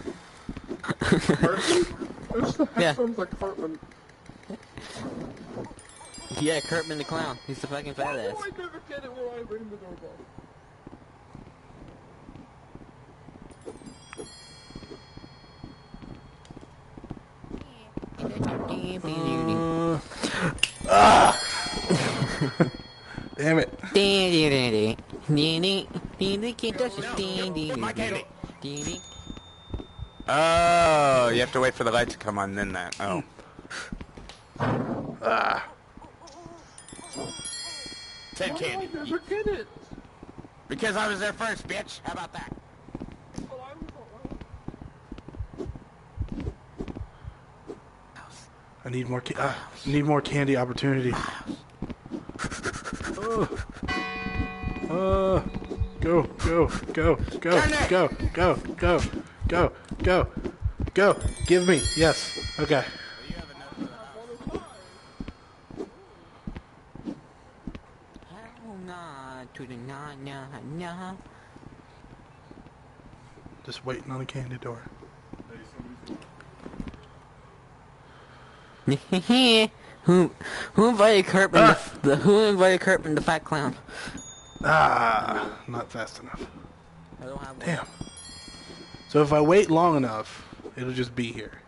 Yeah. Sounds like Cartman. Yeah, Cartman the Clown. He's the fucking fat ass. I never get it where I ring the doorbell. Damn it. My candy. Oh, you have to wait for the light to come on, then that. Oh. Same candy. I never get it. Because I was there first, bitch. How about that? I need more candy opportunity. Go. Give me. Yes. Okay. Just waiting on a candy door. Who invited Cartman? Who invited Cartman the fat clown? Not fast enough. Damn. So if I wait long enough, it'll just be here.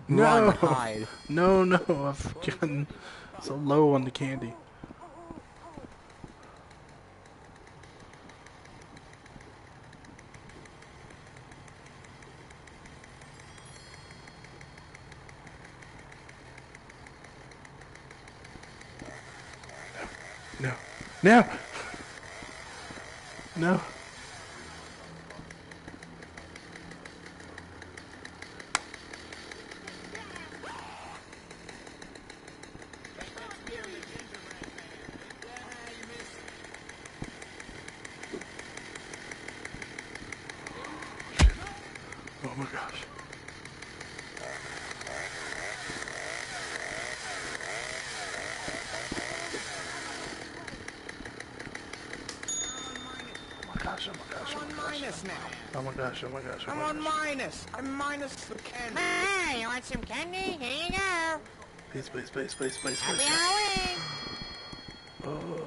Run, hide. No, I've gotten so low on the candy. No. No. No. Oh my gosh. Oh my gosh, oh my gosh, oh my gosh. Minus now. Oh my gosh, oh my gosh, oh I'm my on gosh. minus. I'm minus the candy. Hey, you want some candy? Here you go. Please, please, please, please, please, Happy please. Halloween.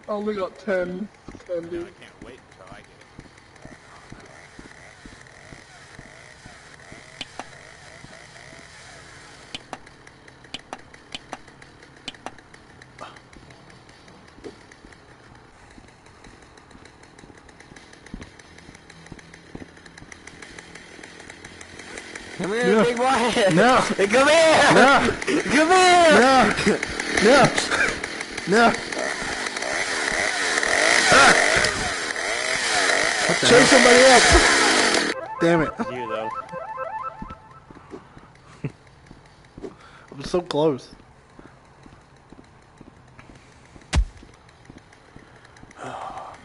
I only got 10 candy. I can't wait until I get it. Come here, big boy. No. Come here. No. Come here. No. No. No. Chase somebody else. Damn it. You though. I'm so close.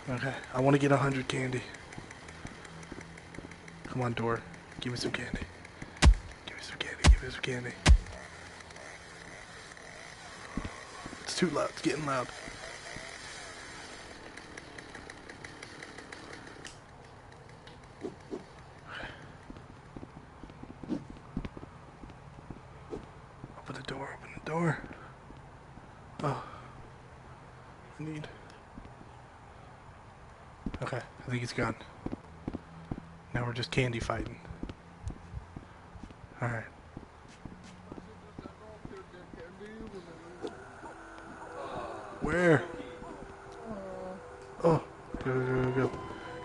Okay, I want to get 100 candy. Come on, door. Give me some candy. Give me some candy. Give me some candy. It's too loud. It's getting loud. Open the door. Open the door. Oh. I need... Okay, I think he's gone. Now we're just candy fighting. Alright. Where? Oh. Go, go, go, go.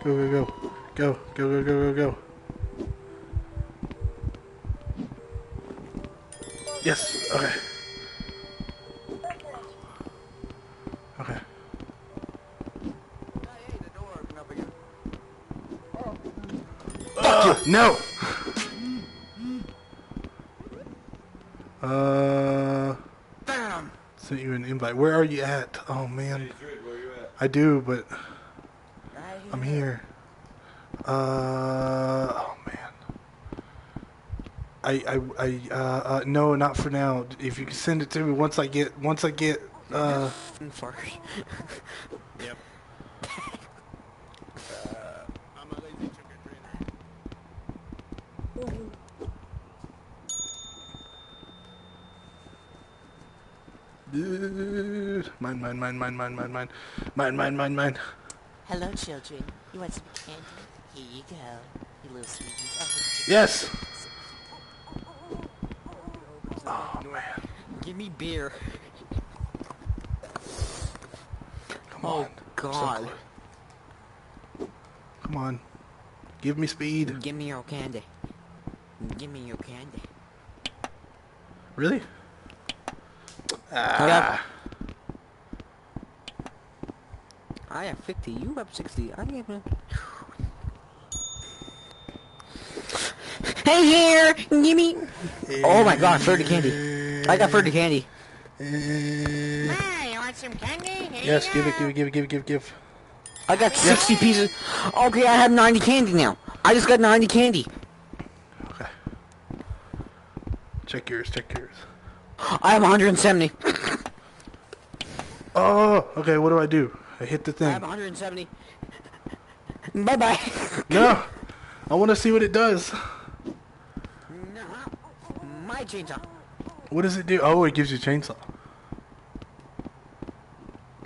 Go, go, go. Go, go, go, go, go, go. Yes, okay. Okay. No! Bam! Sent you an invite. Where are you at? Oh man. Hey, Dred, where you at? I do, but Right I'm here. here. Oh man. No, not for now. If you can send it to me once I get, Fart. Yep. I'm a lazy trick-or-treater. Mine, mine, mine, mine, mine, mine, mine, mine, mine, mine, mine. Hello, children. You want some candy? Here you go. You little sweeties. Oh, Yes! Oh man. Give me beer. Come on. God. So close. Come on. Give me speed. Give me your candy. Give me your candy. Really? I have 50. You have 60. I have a... Hey here! Give me... Oh my god, 30 candy. I got 30 candy. Hey, you want some candy? Here Yes, you give go. it, give. I got 60 pieces. Okay, I have 90 candy now. I just got 90 candy. Okay. Check yours. I have 170. Oh, okay, what do I do? I hit the I thing. have 170. Bye-bye. No! I want to see what it does. My chainsaw. What does it do? Oh, it gives you a chainsaw.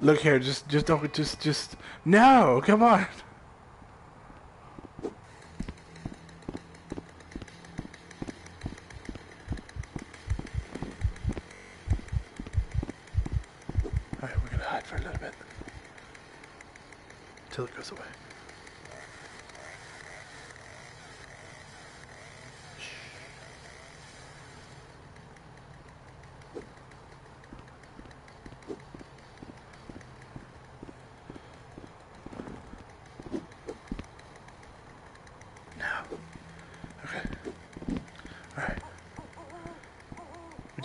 Look here, just don't, just... No, come on! Alright, we're gonna hide for a little bit. Till it goes away.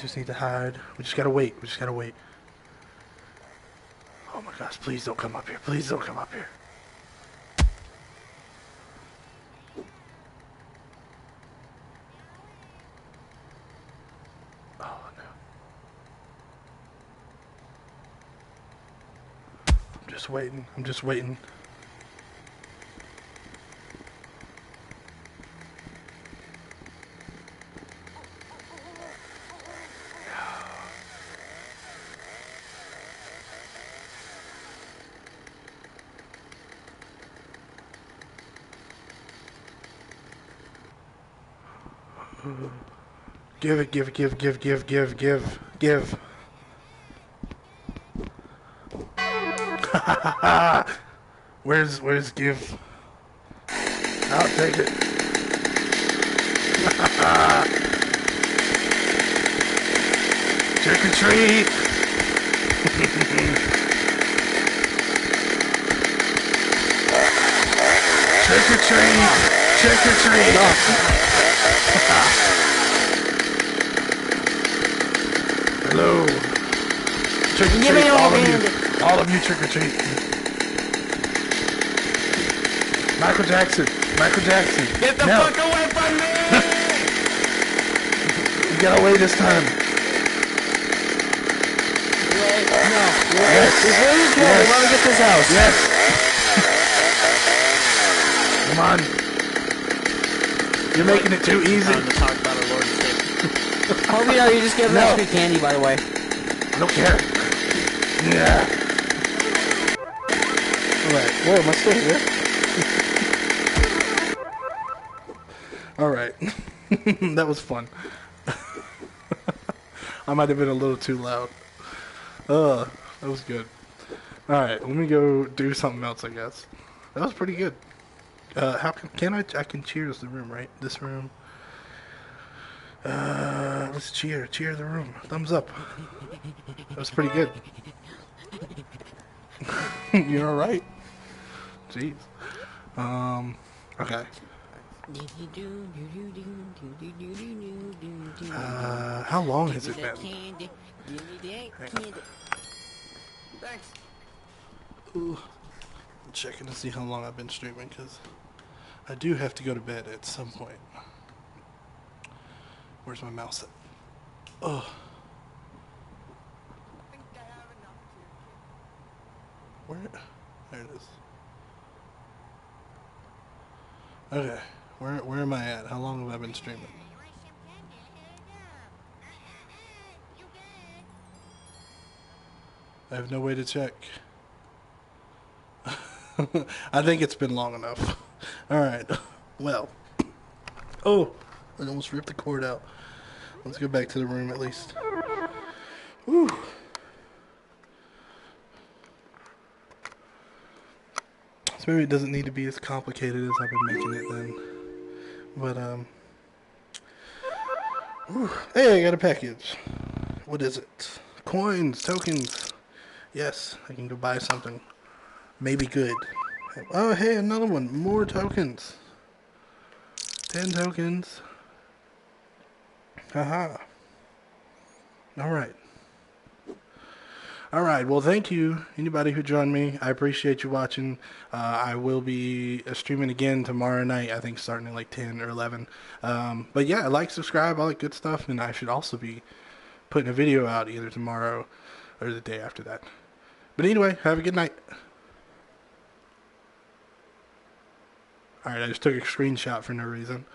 just need to hide. We just gotta wait. We just gotta wait. Oh my gosh, please don't come up here. Please don't come up here. Oh no. I'm just waiting. I'm just waiting. Give it, give, give, give, give, give, give, give. Where's give? I'll take it. Trick or treat. Trick or treat. Trick or treat. Hello. Trick or treat. All of you trick or treat. Michael Jackson. Michael Jackson. Get the fuck away from me! You got away this time. No. Yes. Before you kill me, let me get this house. Yes. Come on. You're making it too easy. Time to talk about our Lord and Savior. Hope you know you just gave us free candy, by the way. I don't care. Yeah. Alright. Whoa, am I still here? Alright. That was fun. I might have been a little too loud. That was good. Alright, let me go do something else, I guess. That was pretty good. How can I can cheers the room, right? This room. Let's cheer the room. Thumbs up. That was pretty good. You're alright. Jeez. Okay. How long has it been? Thanks. Ooh. I'm checking to see how long I've been streaming, because I do have to go to bed at some point. Where's my mouse at? Oh. Where? There it is. Okay. Where am I at? How long have I been streaming? I have no way to check. I think it's been long enough. Alright. Well. Oh! I almost ripped the cord out. Let's go back to the room at least. Whew. So maybe it doesn't need to be as complicated as I've been making it then. But, whew. Hey, I got a package. What is it? Coins, tokens. Yes, I can go buy something. Maybe good. Oh, hey, another one. More tokens. 10 tokens. Haha. Alright. Alright, well thank you, anybody who joined me. I appreciate you watching. I will be streaming again tomorrow night, I think starting at like 10 or 11. But yeah, like, subscribe, all that good stuff. And I should also be putting a video out either tomorrow or the day after that. But anyway, have a good night. Alright, I just took a screenshot for no reason.